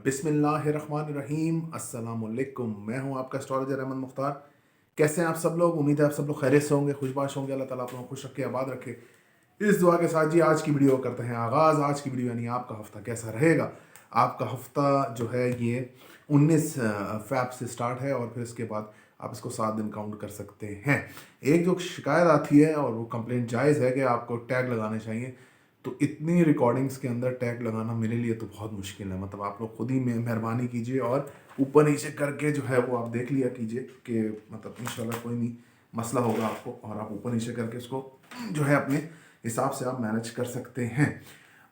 बिस्मिल्लाहिर्रहमानिर्रहीम अस्सलामुअलैकुम। मैं हूं आपका एस्ट्रोलॉजर अहमद मुख्तार। कैसे हैं आप सब लोग? उम्मीद है आप सब लोग खैरियत से होंगे, खुशबाश होंगे। अल्लाह ताला आप लोगों को खुश रखे, आबाद रखे। इस दुआ के साथ जी आज की वीडियो करते हैं आगाज़। आज की वीडियो यानी आपका हफ्ता कैसा रहेगा। आपका हफ्ता जो है ये 19 फ़ैब से स्टार्ट है और फिर इसके बाद आप इसको 7 दिन काउंट कर सकते हैं। एक जो शिकायत आती है और वो कंप्लेंट जायज़ है कि आपको टैग लगाने चाहिए, तो इतनी रिकॉर्डिंग्स के अंदर टैग लगाना मेरे लिए तो बहुत मुश्किल है। मतलब आप लोग खुद ही मेहरबानी कीजिए और ऊपर नीचे करके जो है वो आप देख लिया कीजिए कि मतलब इंशाल्लाह कोई नहीं मसला होगा आपको, और आप ऊपर नीचे करके इसको जो है अपने हिसाब से आप मैनेज कर सकते हैं।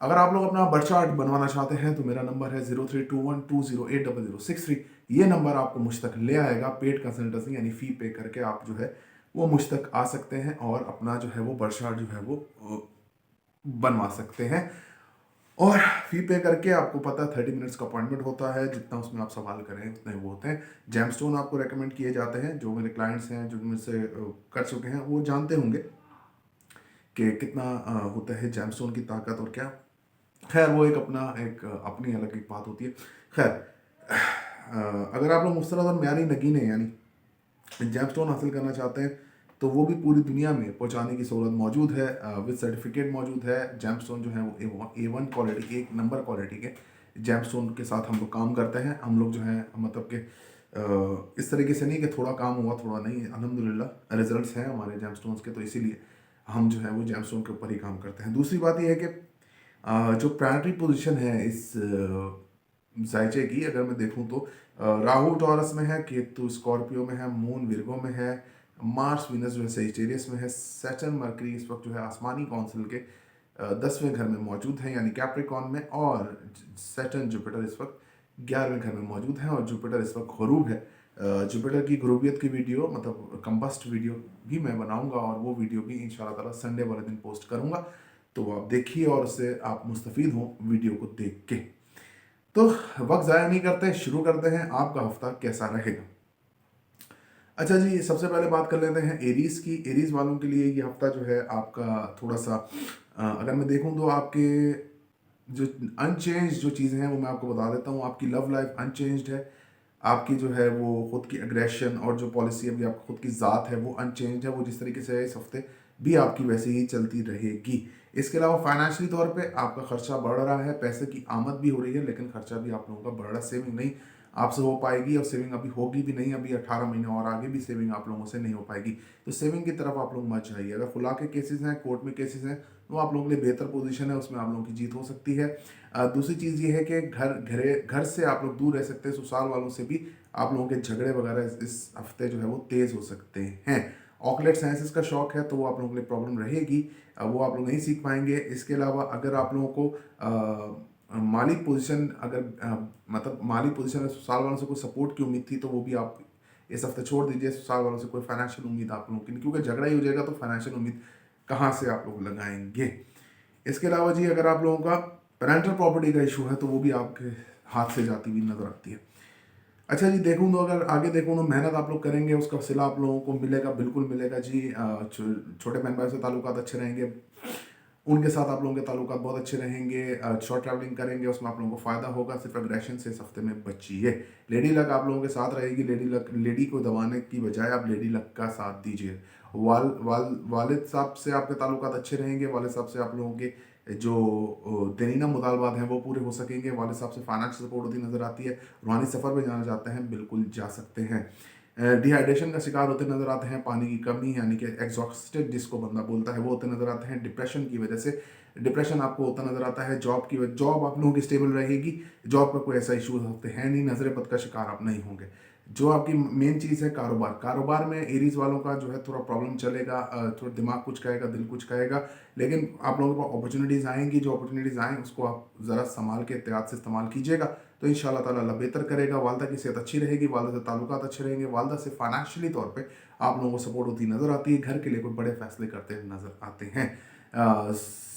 अगर आप लोग अपना बर्थ चार्ट बनवाना चाहते हैं तो मेरा नंबर है 0321208063। ये नंबर आपको मुझ तक ले आएगा। पेड कंसल्टेंसी यानी फ़ी पे करके आप जो है वो मुझ तक आ सकते हैं और अपना जो है वो बर्थ चार्ट जो है वो बनवा सकते हैं। और फी पे करके आपको पता 30 मिनट्स का अपॉइंटमेंट होता है। जितना उसमें आप सवाल करें उतने वो होते हैं। जेमस्टोन आपको रेकमेंड किए जाते हैं। जो मेरे क्लाइंट्स हैं जो मुझसे कर चुके हैं वो जानते होंगे कि कितना होता है जेमस्टोन की ताकत और क्या। खैर वो एक अपना एक अपनी अलग एक बात होती है। खैर अगर आप लोग मुफ्तरत और म्यारी नगीने यानी जेमस्टोन हासिल करना चाहते हैं तो वो भी पूरी दुनिया में पहुंचाने की सहूलत मौजूद है। विद सर्टिफिकेट मौजूद है। जेमस्टोन जो है वो A1 क्वालिटी, एक नंबर क्वालिटी के जेमस्टोन के साथ हम लोग काम करते हैं। हम लोग जो है मतलब कि इस तरीके से नहीं कि थोड़ा काम हुआ थोड़ा नहीं। अल्हम्दुलिल्लाह रिजल्ट्स हैं हमारे जेमस्टोन्स के, तो इसीलिए हम जो है वो जेमस्टोन के ऊपर ही काम करते हैं। दूसरी बात यह है कि जो प्लानिटरी पोजीशन है इस जायचे की अगर मैं देखूं तो राहु टॉरस में है, केतु स्कॉर्पियो में है, मून विर्गो में है, मार्स वीनस जो है सेजिटेरियस में है, सैटर्न मरकरी इस वक्त जो है आसमानी काउंसिल के 10वें घर में मौजूद है यानी कैप्रिकॉन में, और सैटर्न जुपिटर इस वक्त 11वें घर में मौजूद है और जुपिटर इस वक्त गरूब है। जुपिटर की गरूबियत की वीडियो मतलब कंबस्ट वीडियो भी मैं बनाऊंगा और वो वीडियो भी इंशाल्लाह ताला संडे वाले दिन पोस्ट करूंगा, तो आप देखिए और उससे आप मुस्तफ़ीद हों वीडियो को देख के। तो वक्त ज़ाया नहीं करते, शुरू करते हैं आपका हफ्ता कैसा रहेगा। अच्छा जी, सबसे पहले बात कर लेते हैं एरीज की। एरीज वालों के लिए ये हफ्ता जो है आपका थोड़ा सा अगर मैं देखूं तो आपके जो अनचेंज जो चीज़ें हैं वो मैं आपको बता देता हूँ। आपकी लव लाइफ अनचेंज्ड है। आपकी जो है वो खुद की एग्रेशन और जो पॉलिसी अभी आपकी खुद की ज़ात है वो अनचेंज्ड है। वो जिस तरीके से है इस हफ्ते भी आपकी वैसे ही चलती रहेगी। इसके अलावा फाइनेंशियली तौर पे आपका खर्चा बढ़ रहा है। पैसे की आमद भी हो रही है लेकिन खर्चा भी आप लोगों का बढ़ रहा है। सेविंग नहीं आपसे हो पाएगी और सेविंग अभी होगी भी नहीं। अभी 18 महीने और आगे भी सेविंग आप लोगों से नहीं हो पाएगी। तो सेविंग की तरफ आप लोग मत जाइए। अगर खुला के केसेस हैं, कोर्ट में केसेस हैं, तो आप लोगों के लिए बेहतर पोजीशन है, उसमें आप लोगों की जीत हो सकती है। दूसरी चीज़ ये है कि घर से आप लोग दूर रह सकते हैं। ससुराल वालों से भी आप लोगों के झगड़े वगैरह इस हफ्ते जो है वो तेज़ हो सकते हैं। ऑकलेट साइंसेस का शौक है तो वो आप लोगों के लिए प्रॉब्लम रहेगी। वो आप लोग नहीं सीख पाएंगे। इसके अलावा अगर आप लोगों को माली पोजीशन मतलब माली पोजीशन में ससुराल वालों से कोई सपोर्ट की उम्मीद थी तो वो भी आप इस हफ्ते छोड़ दीजिए। ससुराल वालों से कोई फाइनेंशियल उम्मीद आप लोगों की नहीं, क्योंकि झगड़ा ही हो जाएगा तो फाइनेंशियल उम्मीद कहाँ से आप लोग लगाएंगे। इसके अलावा जी अगर आप लोगों का पेरेंटल प्रॉपर्टी का इशू है तो वो भी आपके हाथ से जाती हुई नजर आती है। अच्छा जी, देखूँ तो अगर आगे देखूँ तो मेहनत आप लोग करेंगे उसका सिला आप लोगों को मिलेगा, बिल्कुल मिलेगा जी। छोटे बहन भाई से ताल्लुकात अच्छे रहेंगे, उनके साथ आप लोगों के ताल्लुकात बहुत अच्छे रहेंगे। शॉर्ट ट्रैवलिंग करेंगे उसमें आप लोगों को फ़ायदा होगा। सिर्फ एग्रेशन से इस हफ्ते में बचिए। लेडी लक आप लोगों के साथ रहेगी। लेडी को दबाने की बजाय आप लेडी लक का साथ दीजिए। वालिद साहब से आपके ताल्लुकात अच्छे रहेंगे। वालिद साहब से आप लोगों के जो दरीना मुतालबात हैं वो पूरे हो सकेंगे। वालिद साहब से फाइनेंशियल सपोर्ट होती नज़र आती है। रूहानी सफ़र पर जाना चाहते हैं, बिल्कुल जा सकते हैं। डिहाइड्रेशन का शिकार होते नजर आते हैं। पानी की कमी यानी कि एग्जॉस्टेड जिसको बंदा बोलता है वो होते नजर आते हैं। डिप्रेशन की वजह से डिप्रेशन आपको होता नजर आता है। जॉब आप लोगों की स्टेबल रहेगी। जॉब पर कोई ऐसा इशू होते हैं नहीं। नजर बद का शिकार आप नहीं होंगे। जो आपकी मेन चीज़ है कारोबार में एरीज वालों का जो है थोड़ा प्रॉब्लम चलेगा। थोड़ा दिमाग कुछ कहेगा, दिल कुछ कहेगा, लेकिन आप लोगों को अपॉर्चुनिटीज़ आएंगी। जो अपॉर्चुनिटीज़ आएँ उसको आप ज़रा संभाल के एहतियात से इस्तेमाल कीजिएगा तो इंशाल्लाह ताला अल्लाह बेहतर करेगा। वालदा की सेहत अच्छी रहेगी, वालदा से ताल्लुकात अच्छे रहेंगे, वालदा से फाइनेंशियली तौर पे आप लोगों को सपोर्ट होती नज़र आती है। घर के लिए कोई बड़े फैसले करते नज़र आते हैं।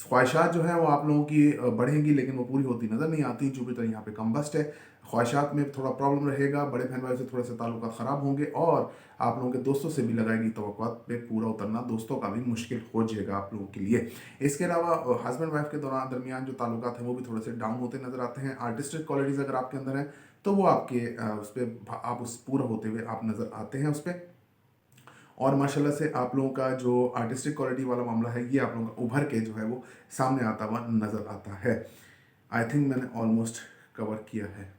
ख्वाहिशात जो है वो आप लोगों की बढ़ेंगी लेकिन वो पूरी होती नज़र नहीं आती। जुपिटर यहाँ पे कम्बस्ट है, ख्वाहिशात में थोड़ा प्रॉब्लम रहेगा, बड़े बहन भाई से थोड़े से ताल्लुकात ख़राब होंगे और आप लोगों के दोस्तों से भी लगाएगी तवक्कुआत पे पूरा उतरना दोस्तों का भी मुश्किल हो जाएगा आप लोगों के लिए। इसके अलावा हस्बैंड वाइफ के दौरान दरमियान जो ताल्लुकात हैं वो भी थोड़े से डाउन होते नज़र आते हैं। आर्टिस्टिक क्वालिटीज़ अगर आपके अंदर हैं तो वो आपके उस पर आप उस पूरा होते हुए आप नज़र आते हैं उस पर। और माशाल्लाह से आप लोगों का जो आर्टिस्टिक क्वालिटी वाला मामला है ये आप लोगों का उभर के जो है वो सामने आता हुआ नज़र आता है। आई थिंक मैंने ऑलमोस्ट कवर किया है।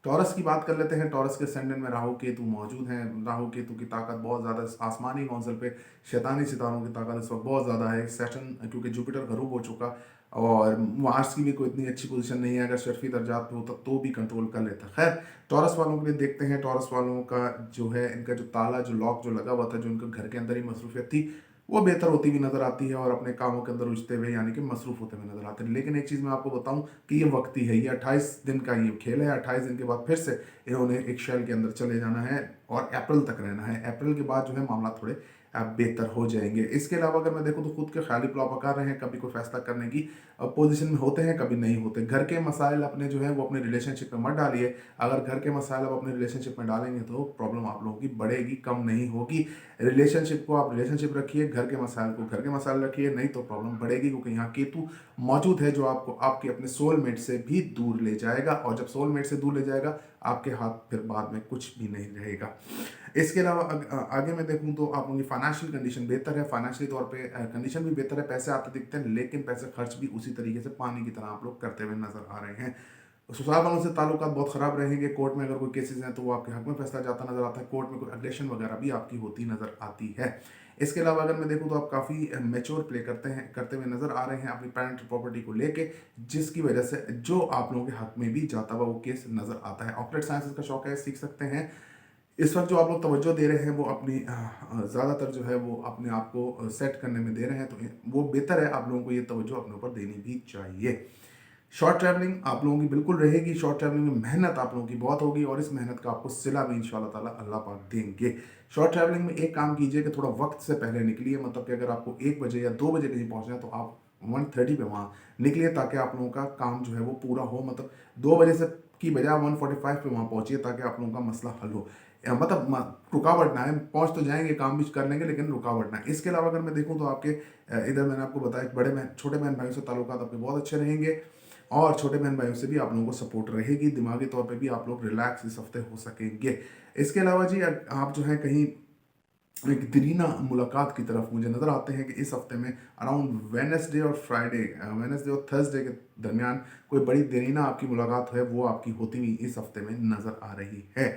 टॉरस की बात कर लेते हैं। टॉरस के असेंडेंट में राहु केतु मौजूद हैं। राहु केतु की ताकत बहुत ज़्यादा आसमानी कौंसल पे शैतानी सितारों की ताकत इस वक्त बहुत ज़्यादा है। सेशन क्योंकि जुपिटर गरूब हो चुका और मार्स की भी कोई इतनी अच्छी पोजीशन नहीं है, अगर शर्फी दर्जात पे होता तो भी कंट्रोल कर लेता। खैर टॉरस वालों के लिए देखते हैं। टॉरस वालों का जो है इनका जो ताला जो लॉक जो लगा हुआ था, जो इनका घर के अंदर ही मसरूफियत थी, वो बेहतर होती हुई नजर आती है और अपने कामों के अंदर उलझते हुए यानी कि मसरूफ होते हुए नजर आते हैं। लेकिन एक चीज़ मैं आपको बताऊं कि ये वक्ती है, ये 28 दिन का ये खेल है। 28 दिन के बाद फिर से इन्होंने एक शेल के अंदर चले जाना है और अप्रैल तक रहना है। अप्रैल के बाद जो है मामला थोड़े बेहतर हो जाएंगे। इसके अलावा अगर मैं देखूं तो खुद के ख्याली प्लाव पका रहे हैं, कभी कोई फैसला करने की पोजीशन में होते हैं, कभी नहीं होते। घर के मसाइल अपने जो है वो अपने रिलेशनशिप में मत डालिए। अगर घर के मसाइल आप अपने रिलेशनशिप में डालेंगे तो प्रॉब्लम आप लोगों की बढ़ेगी, कम नहीं होगी। रिलेशनशिप को आप रिलेशनशिप रखिए, घर के मसाइल को घर के मसाइल रखिए, नहीं तो प्रॉब्लम बढ़ेगी। क्योंकि यहाँ केतु मौजूद है जो आपको आपके अपने सोलमेट से भी दूर ले जाएगा और जब सोलमेट से दूर ले जाएगा आपके हाथ फिर बाद में कुछ भी नहीं रहेगा। इसके अलावा आगे मैं देखूं तो आप लोगों की फाइनेंशियल कंडीशन बेहतर है। फाइनेंशियली तौर पे कंडीशन भी बेहतर है, पैसे आते दिखते हैं लेकिन पैसे खर्च भी उसी तरीके से पानी की तरह आप लोग करते हुए नजर आ रहे हैं। ससुराल वालों से ताल्लुकात बहुत ख़राब रहेंगे। कोर्ट में अगर कोई केसेस हैं तो वो आपके हक में फैसला जाता नजर आता है। कोर्ट में कोई अग्रेशन वगैरह भी आपकी होती नजर आती है। इसके अलावा अगर मैं देखूं तो आप काफ़ी मैच्योर प्ले करते हुए नजर आ रहे हैं अपनी पेरेंटल प्रॉपर्टी को लेके, जिसकी वजह से जो आप लोगों के हक में भी जाता हुआ वो केस नजर आता है। ऑपरेट साइंसेस का शौक है, सीख सकते हैं। इस वक्त जो आप लोग तवज्जो दे रहे हैं वो अपनी ज़्यादातर जो है वो अपने आप को सेट करने में दे रहे हैं, तो वो बेहतर है। आप लोगों को ये तवज्जो अपने ऊपर देनी भी चाहिए। शॉर्ट ट्रैवलिंग आप लोगों की बिल्कुल रहेगी। शॉर्ट ट्रैवलिंग में मेहनत आप लोगों की बहुत होगी और इस मेहनत का आपको सिला भी इंशाल्लाह ताला अल्लाह पाक देंगे। शॉर्ट ट्रैवलिंग में एक काम कीजिए कि थोड़ा वक्त से पहले निकलिए। मतलब कि अगर आपको 1 बजे या 2 बजे कहीं पहुंचना है तो आप 1:30 पे वहाँ निकलिए ताकि आप लोगों का काम जो है वो पूरा हो। मतलब 2 बजे से की बजाय 1:45 पे वहाँ पहुंचिए ताकि आप लोगों का मसला हल हो। मतलब रुकावट ना है, पहुंच तो जाएंगे, काम भी कर लेंगे लेकिन रुकावट ना है। इसके अलावा अगर मैं देखूं तो आपके इधर मैंने आपको बताया बड़े बहन छोटे बहन भाइयों से ताल्लुकात आपके बहुत अच्छे रहेंगे और छोटे बहन भाइयों से भी आप लोगों को सपोर्ट रहेगी। दिमागी तौर पे भी आप लोग रिलैक्स इस हफ्ते हो सकेंगे। इसके अलावा जी आप जो है कहीं एक दरीना मुलाकात की तरफ मुझे नज़र आते हैं कि इस हफ्ते में अराउंड वेडनेसडे और फ्राइडे, वेडनेसडे और थर्सडे के दरमियान कोई बड़ी दरीना आपकी मुलाकात है वो आपकी होती हुई इस हफ्ते में नज़र आ रही है।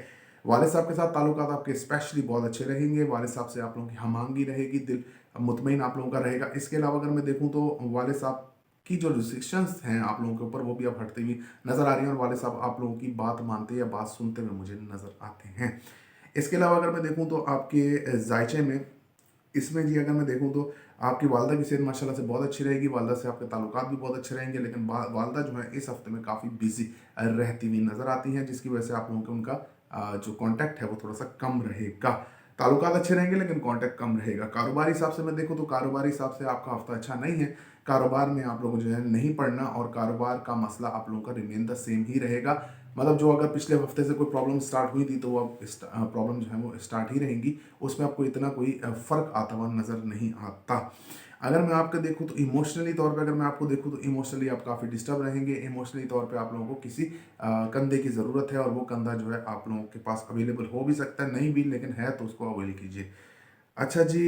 वालिद साहब के साथ ताल्लुकात आपके स्पेशली बहुत अच्छे रहेंगे। वालिद साहब से आप लोगों की हमांगी रहेगी, दिल मुतमईन आप लोगों का रहेगा। इसके अलावा अगर मैं देखूँ तो वालिद साहब की जो रिस्ट्रिक्शंस हैं आप लोगों के ऊपर वो भी अब हटती हुई नज़र आ रही हैं और वालिद साहब आप लोगों की बात मानते या बात सुनते हुए मुझे नज़र आते हैं। इसके अलावा अगर मैं देखूं तो आपके जायचे में इसमें जी अगर मैं देखूं तो आपकी वालदा की सेहत माशाल्लाह से बहुत अच्छी रहेगी। वालदा से आपके ताल्लुकात भी बहुत अच्छे रहेंगे लेकिन वालदा जो है इस हफ्ते में काफ़ी बिजी रहती हुई नज़र आती हैं, जिसकी वजह से आप लोगों का उनका जो कांटेक्ट है वो थोड़ा सा कम रहेगा। ताल्लुकात अच्छे रहेंगे लेकिन कांटेक्ट कम रहेगा। कारोबारी हिसाब से मैं देखूं तो कारोबारी हिसाब से आपका हफ्ता अच्छा नहीं है। कारोबार में आप लोगों को जो है नहीं पढ़ना और कारोबार का मसला आप लोगों का रिमेन द सेम ही रहेगा। मतलब जो अगर पिछले हफ्ते से कोई प्रॉब्लम स्टार्ट हुई थी तो वो अब प्रॉब्लम जो है वो स्टार्ट ही रहेंगी, उसमें आपको इतना कोई फ़र्क आता हुआ नज़र नहीं आता। अगर मैं आपका देखूँ तो इमोशनली तौर पे अगर मैं आपको देखूँ तो इमोशनली आप काफ़ी डिस्टर्ब रहेंगे। इमोशनली तौर पे आप लोगों को किसी कंधे की ज़रूरत है और वो कंधा जो है आप लोगों के पास अवेलेबल हो भी सकता है, नहीं भी लेकिन है तो उसको अवेल कीजिए। अच्छा जी,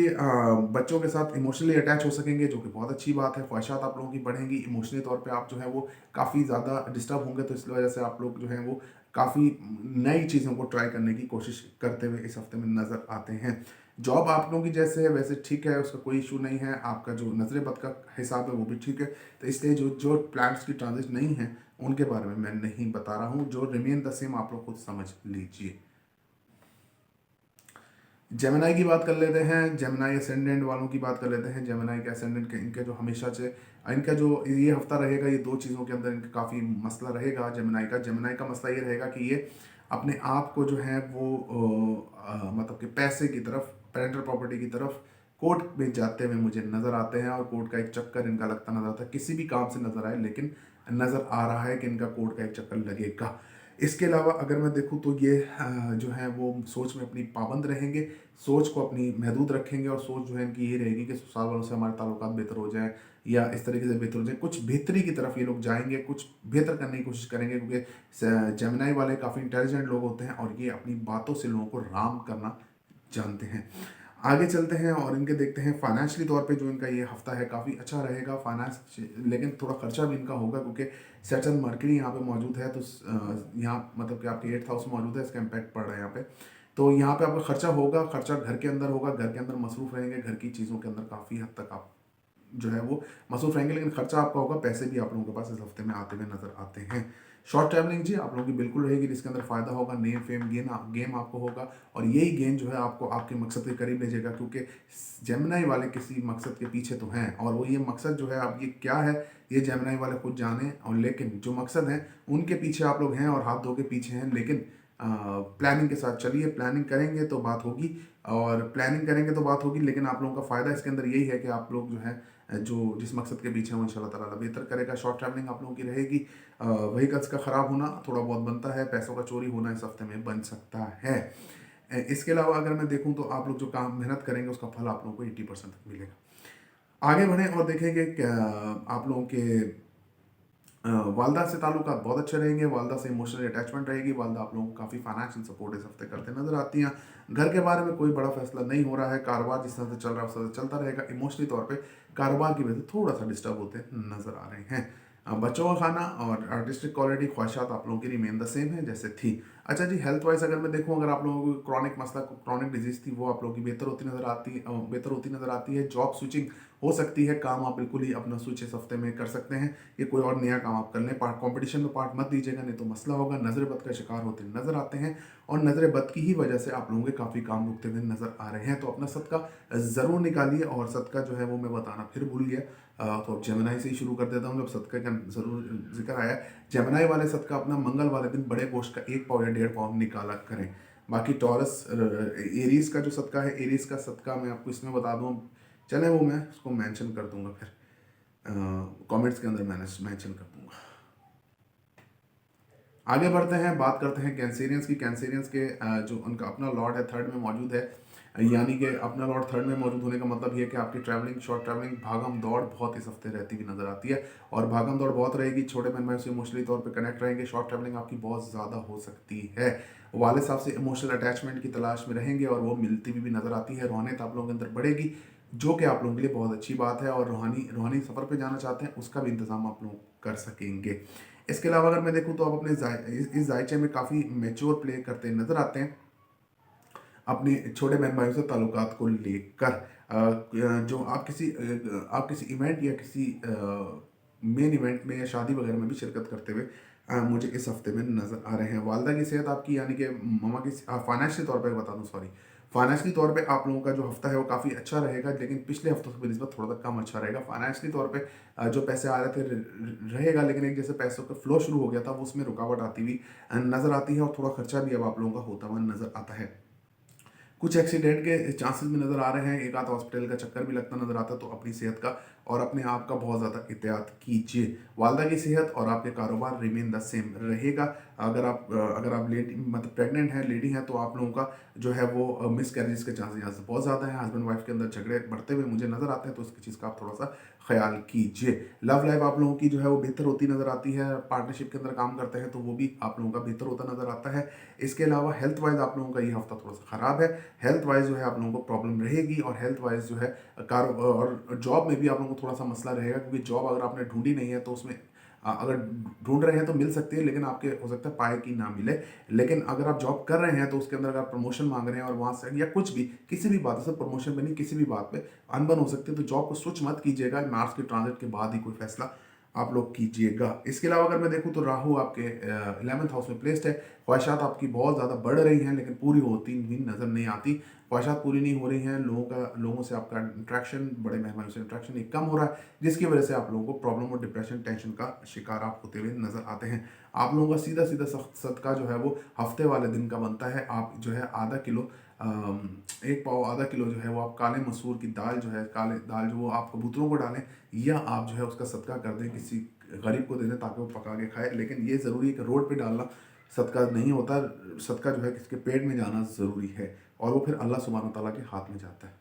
बच्चों के साथ इमोशनली अटैच हो सकेंगे जो कि बहुत अच्छी बात है। ख्वाहिशात आप लोगों की बढ़ेंगी। इमोशनली तौर पे आप जो है वो काफ़ी ज़्यादा डिस्टर्ब होंगे तो इस वजह से आप लोग जो हैं वो काफ़ी नई चीज़ों को ट्राई करने की कोशिश करते हुए इस हफ्ते में नज़र आते हैं। जॉब आप लोगों की जैसे है वैसे ठीक है, उसका कोई इशू नहीं है। आपका जो नजर बद का हिसाब है वो भी ठीक है। तो इसलिए जो जो प्लान्स की ट्रांजिट नहीं है उनके बारे में मैं नहीं बता रहा हूँ। जो रिमेन द सेम आप लोग खुद समझ लीजिए। जेमिनाई की बात कर लेते हैं। जेमिनाई असेंडेंट वालों की बात कर लेते हैं। जेमिनाई के असेंडेंट के इनके जो हमेशा से इनका जो ये हफ्ता रहेगा ये 2 चीज़ों के अंदर इनका काफ़ी मसला रहेगा। जेमिनाई का मसला ये रहेगा कि ये अपने आप को जो है वो मतलब कि पैसे की तरफ, पेरेंटल प्रॉपर्टी की तरफ कोर्ट में जाते हुए मुझे नज़र आते हैं और कोर्ट का एक चक्कर इनका लगता नज़र आता है। किसी भी काम से नज़र आए, लेकिन नज़र आ रहा है कि इनका कोर्ट का एक चक्कर लगेगा। इसके अलावा अगर मैं देखूँ तो ये जो है वो सोच में अपनी पाबंद रहेंगे, सोच को अपनी महदूद रखेंगे और सोच जो है इनकी ये रहेगी कि ससुराल वालों से हमारे ताल्लुकात बेहतर हो जाए या इस तरीके से बेहतर हो जाए। कुछ बेहतरी की तरफ ये लोग जाएंगे, कुछ बेहतर करने की कोशिश करेंगे, क्योंकि जेमिनी वाले काफ़ी इंटेलिजेंट लोग होते हैं और ये अपनी बातों से लोगों को राम करना जानते हैं। आगे चलते हैं और इनके देखते हैं फाइनेंशियली तौर पे जो इनका ये हफ्ता है काफ़ी अच्छा रहेगा फाइनेंस, लेकिन थोड़ा खर्चा भी इनका होगा क्योंकि सैटर्न मर्करी यहाँ पे मौजूद है। तो यहाँ मतलब कि आपके 8th हाउस मौजूद है, इसका इम्पैक्ट पड़ रहा है यहाँ पे। तो यहाँ पे आपका खर्चा होगा, खर्चा घर के अंदर होगा, घर के अंदर मसरूफ रहेंगे, घर की चीज़ों के अंदर काफ़ी हद तक आप जो है वो मसरूफ रहेंगे, लेकिन खर्चा आपका होगा। पैसे भी आप लोगों के पास इस हफ्ते में आते हुए नजर आते हैं। शॉर्ट ट्रैवलिंग जी आप लोगों की बिल्कुल रहेगी, जिसके अंदर फ़ायदा होगा, नेम फेम गेम आपको होगा और यही गेम जो है आपको आपके मकसद के करीब ले जाएगा, क्योंकि जेमिनी वाले किसी मकसद के पीछे तो हैं और वो ये मकसद जो है अब ये क्या है ये जेमिनी वाले खुद जाने। और लेकिन जो मकसद हैं उनके पीछे आप लोग हैं और हाथ धो के पीछे हैं, लेकिन प्लानिंग के साथ चलिए, प्लानिंग करेंगे तो बात होगी और प्लानिंग करेंगे तो बात होगी। लेकिन आप लोगों का फ़ायदा इसके अंदर यही है कि आप लोग जो है जो जिस मकसद के पीछे वो इंशाल्लाह ताला बेहतर करेगा। शॉर्ट ट्रैवलिंग आप लोगों की रहेगी। व्हीकल्स का ख़राब होना थोड़ा बहुत बनता है, पैसों का चोरी होना इस हफ्ते में बन सकता है। इसके अलावा अगर मैं देखूं तो आप लोग जो काम मेहनत करेंगे उसका फल आप लोगों को 80% तक मिलेगा। आगे बढ़ें और देखेंगे आप लोगों के वालदा से ताल्लुकात बहुत अच्छे रहेंगे, वालदा से इमोशनल अटैचमेंट रहेगी, वालदा आप लोगों को काफ़ी फाइनेंशियल सपोर्ट इस हफ्ते करते नजर आती हैं। घर के बारे में कोई बड़ा फैसला नहीं हो रहा है, कारोबार जिस तरह से चल रहा है उस तरह से चलता रहेगा। इमोशनली तौर पे कारोबार की वजह से थोड़ा सा डिस्टर्ब होते नजर आ रहे हैं। बच्चों का खाना और आर्टिस्टिक क्वालिटी ख्वाहिशात आप लोगों की रिमेन द सेम है जैसे थी। अच्छा जी, हेल्थ वाइज अगर मैं देखूं, अगर आप लोगों को क्रॉनिक मसला क्रॉनिक डिजीज थी वो आप लोगों की बेहतर होती नजर आती है। जॉब स्विचिंग हो सकती है, काम आप बिल्कुल ही अपना स्विच इस हफ्ते में कर सकते हैं, ये कोई और नया काम आप कर लें। पार्ट कंपटीशन में पार्ट मत दीजिएगा, नहीं तो मसला होगा। नजर बद का शिकार होते नजर आते हैं और नजर बद की ही वजह से आप लोगों के काफ़ी काम रुकते हुए नजर आ रहे हैं। तो अपना सदका ज़रूर निकालिए और सदका जो है वो मैं बताना फिर भूल गया, तो अब जेमिनी से ही शुरू कर देता हूँ। जब सदका का ज़रूर जिक्र आया, जेमिनी वाले सदका अपना मंगल वाले दिन बड़े गोश्त का 1 पाव या 1.5 पाव निकाला करें। बाकी टॉरस एरीज का जो सदका है, एरीज का सदका मैं आपको इसमें बता दूँ, चले वो मैं उसको मेंशन कर दूंगा, फिर कमेंट्स के अंदर मैंने मेंशन कर दूंगा। आगे बढ़ते हैं, बात करते हैं कैंसेरियंस की। कैंसेरियंस के जो उनका अपना लॉर्ड है थर्ड में मौजूद है, यानी कि अपना लॉर्ड थर्ड में मौजूद होने का मतलब ये है कि आपकी ट्रैवलिंग, शॉर्ट ट्रैवलिंग, भागम दौड़ बहुत इस हफ्ते रहती हुई नजर आती है और भागम दौड़ बहुत रहेगी। छोटे बहन भाई से इमोशनली तौर पे कनेक्ट रहेंगे। शॉर्ट ट्रैवलिंग आपकी बहुत ज़्यादा हो सकती है। वालिद साहब से इमोशनल अटैचमेंट की तलाश में रहेंगे और वो मिलती हुई भी नजर आती है। रूहानियत आप लोगों के अंदर बढ़ेगी, जो कि आप लोगों के लिए बहुत अच्छी बात है और रूहानी सफ़र पे जाना चाहते हैं उसका भी इंतज़ाम आप लोग कर सकेंगे। इसके अलावा अगर मैं देखूँ तो आप अपने इस जायचे में काफ़ी मेच्योर प्ले करते नजर आते हैं अपने छोटे बहन भाइयों से ताल्लुकात को लेकर। जो आप किसी इवेंट या किसी मेन इवेंट में या शादी वगैरह में भी शिरकत करते हुए मुझे इस हफ्ते में नज़र आ रहे हैं। वालदा की सेहत आपकी, यानी कि मामा की फाइनेंशियल तौर पर बता दूँ, सॉरी, फाइनेंशियली तौर पे आप लोगों का जो हफ्ता है वो काफ़ी अच्छा रहेगा, लेकिन पिछले हफ्तों से निस्बत थोड़ा सा कम अच्छा रहेगा। फाइनेंशियली तौर पे जो पैसे आ रहे थे रहेगा, लेकिन एक जैसे पैसों का फ्लो शुरू हो गया था वो उसमें रुकावट आती हुई नज़र आती है और थोड़ा खर्चा भी अब आप लोगों का होता हुआ नज़र आता है। कुछ एक्सीडेंट के चांसेस भी नज़र आ रहे हैं, एक आध हॉस्पिटल का चक्कर भी लगता नज़र आता है। तो अपनी सेहत का और अपने आप का बहुत ज़्यादा एहतियात कीजिए। वालदा की सेहत और आपके कारोबार रिमेन द सेम रहेगा। अगर आप लेडी मतलब प्रेग्नेंट हैं, लेडी हैं, तो आप लोगों का जो है वो मिस कैरेज के चांसेस यहाँ से बहुत ज़्यादा हैं। हस्बैंड वाइफ के अंदर झगड़े बढ़ते हुए मुझे नज़र आते हैं, तो उसकी चीज़ का आप थोड़ा सा ख्याल कीजिए। लव लाइफ आप लोगों की जो है वो बेहतर होती नज़र आती है। पार्टनरशिप के अंदर काम करते हैं तो वो भी आप लोगों का बेहतर होता नज़र आता है। इसके अलावा हेल्थ वाइज आप लोगों का ये हफ्ता थोड़ा सा ख़राब है। हेल्थ वाइज जो है आप लोगों को प्रॉब्लम रहेगी और हेल्थ वाइज जो है और जॉब में भी आप लोगों को थोड़ा सा मसला रहेगा, क्योंकि जॉब अगर आपने ढूंढी नहीं है तो उसमें अगर ढूंढ रहे हैं तो मिल सकती है, लेकिन आपके हो सकता है पाए की ना मिले। लेकिन अगर आप जॉब कर रहे हैं तो उसके अंदर अगर प्रमोशन मांग रहे हैं और वहाँ से या कुछ भी किसी भी बात से प्रमोशन पे नहीं, किसी भी बात पे अनबन हो सकती है, तो जॉब को स्विच मत कीजिएगा। मार्च के ट्रांजिट के बाद ही कोई फैसला आप लोग कीजिएगा। इसके अलावा अगर मैं देखूं तो राहु आपके 11th हाउस में प्लेस्ड है। ख्वाहिशात आपकी बहुत ज़्यादा बढ़ रही हैं, लेकिन पूरी होती हुई नज़र नहीं आती। ख्वाहिशात पूरी नहीं हो रही हैं, लोगों से आपका इंट्रैक्शन, बड़े मेहमानों से इंट्रैक्शन एक कम हो रहा है, जिसकी वजह से आप लोगों को प्रॉब्लम और डिप्रेशन, टेंशन का शिकार आप होते हुए नजर आते हैं। आप लोगों का सीधा सीधा सदका जो है वो हफ्ते वाले दिन का बनता है। आप जो है आधा किलो 1 पाव आधा किलो जो है वो आप काले मसूर की दाल जो है, काले दाल जो वो आप कबूतरों को डालें, या आप जो है उसका सदका कर दें, किसी गरीब को दे दें ताकि वो पका के खाए। लेकिन ये ज़रूरी है कि रोड पे डालना सदका नहीं होता, सदका जो है किसके पेट में जाना ज़रूरी है, और वो फिर अल्लाह सुब्हानहू तआला के हाथ में जाता है।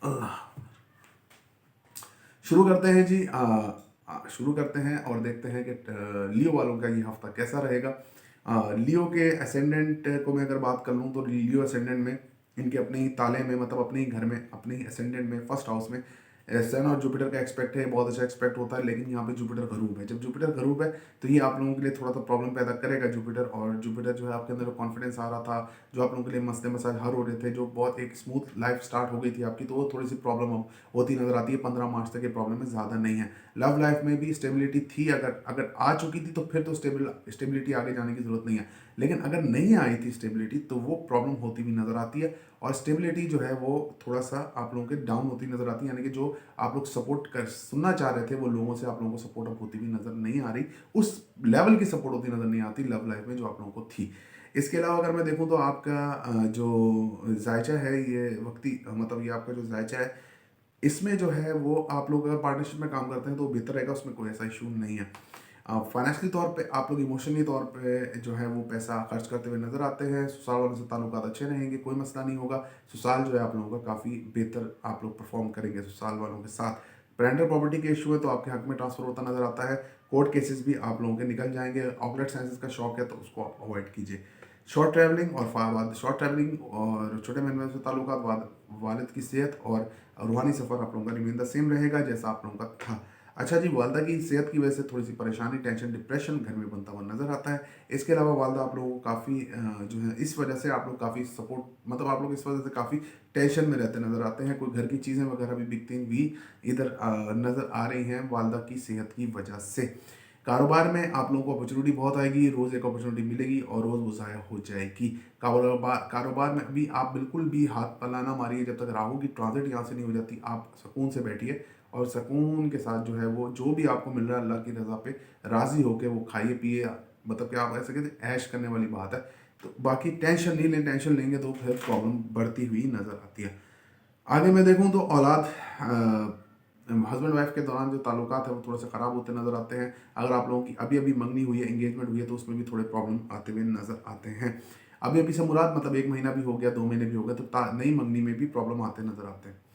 अल्लाह। शुरू करते हैं जी, शुरू करते हैं और देखते हैं कि लियो वालों का ये हफ्ता कैसा रहेगा। लियो के असेंडेंट को मैं अगर बात कर लूँ तो लियो असेंडेंट में इनके अपने ही ताले में, मतलब अपने ही घर में, अपने ही असेंडेंट में, फर्स्ट हाउस में सन और जुपिटर का एक्सपेक्ट है, बहुत अच्छा एक्सपेक्ट होता है। लेकिन यहाँ पे जुपिटर गरूब है। जब जुपिटर गरूब है तो ये आप लोगों के लिए थोड़ा सा प्रॉब्लम पैदा करेगा जुपिटर। और जुपिटर जो है आपके अंदर कॉन्फिडेंस आ रहा था, जो आप लोगों के लिए मसले मसाइल हल हो रहे थे, जो बहुत एक स्मूथ लाइफ स्टार्ट हो गई थी आपकी, तो वो थोड़ी सी प्रॉब्लम अब होती नजर आती है। 15 मार्च तक ये प्रॉब्लम है, ज़्यादा नहीं है। लव लाइफ में भी स्टेबिलिटी थी, अगर अगर आ चुकी थी तो फिर तो स्टेबिलिटी आगे जाने की ज़रूरत नहीं है। लेकिन अगर नहीं आई थी स्टेबिलिटी तो वो प्रॉब्लम होती भी नज़र आती है। और स्टेबिलिटी जो है वो थोड़ा सा आप लोगों के डाउन होती नज़र आती है, यानी कि जो आप लोग सपोर्ट कर सुनना चाह रहे थे वो लोगों से आप लोगों को सपोर्ट अप होती भी नज़र नहीं आ रही, उस लेवल की सपोर्ट होती नज़र नहीं आती लव लाइफ में जो आप लोगों को थी। इसके अलावा अगर मैं देखूं तो आपका जो जायचा है ये वक्ती, मतलब ये आपका जो जायचा है, इसमें जो है वो आप लोग अगर पार्टनरशिप में काम करते हैं तो बेहतर रहेगा, उसमें कोई ऐसा इशू नहीं है। फाइनेंशियली तौर पे आप लोग इमोशनली तौर पे जो है वो पैसा खर्च करते हुए नजर आते हैं। ससुराल वालों से ताल्लुकात अच्छे रहेंगे, कोई मसला नहीं होगा। ससुराल जो है आप लोगों का काफ़ी बेहतर आप लोग परफॉर्म करेंगे ससुराल वालों के साथ। पेरेंटल प्रॉपर्टी के इशू है तो आपके हक में ट्रांसफर होता नजर आता है। कोर्ट केसेस भी आप लोगों के निकल जाएंगे। ऑकलेट साइंसेस का शौक है तो उसको आप अवॉइड कीजिए। शॉर्ट ट्रैवलिंग और शॉर्ट ट्रैवलिंग और छोटे मेहमान से ताल्लुकात, वालिद की सेहत और रूहानी सफ़र आप लोगों का रिमेन द सेम रहेगा जैसा आप लोगों का था। अच्छा जी, वालदा की सेहत की वजह से थोड़ी सी परेशानी, टेंशन, डिप्रेशन घर में बनता हुआ नजर आता है। इसके अलावा वालदा आप लोगों को काफ़ी जो है इस वजह से आप लोग काफ़ी सपोर्ट, मतलब आप लोग इस वजह से काफ़ी टेंशन में रहते नजर आते हैं। कोई घर की चीज़ें वगैरह भी बिकती हुई इधर नज़र आ रही हैं वालदा की सेहत की वजह से। कारोबार में आप लोगों को अपॉर्चुनिटी बहुत आएगी, रोज़ एक अपॉर्चुनिटी मिलेगी और रोज़ वो ज़ाया हो जाएगी। कारोबार में भी आप बिल्कुल भी हाथ पल्ला ना मारिए जब तक राहु की ट्रांजिट यहाँ से नहीं हो जाती। आप सुकून से बैठिए और सुकून के साथ जो है वो जो भी आपको मिल रहा है अल्लाह की रज़ा पे राज़ी होकर वो खाइए पिए। मतलब कि आप ऐसे कहते हैं ऐश करने वाली बात है। तो बाकी टेंशन नहीं लें, टेंशन लेंगे तो फिर प्रॉब्लम बढ़ती हुई नज़र आती है। आगे मैं देखूं तो औलाद, हस्बैंड वाइफ के दौरान जो ताल्लुकात है वो थोड़े से ख़राब होते नज़र आते हैं। अगर आप लोगों की अभी अभी मंगनी हुई है, एंगेजमेंट हुई है, तो उसमें भी थोड़े प्रॉब्लम आते हुए नज़र आते हैं। अभी अभी से मुराद मतलब 1 महीना भी हो गया, 2 महीने भी हो गए, तो नई मंगनी में भी प्रॉब्लम आते नज़र आते हैं।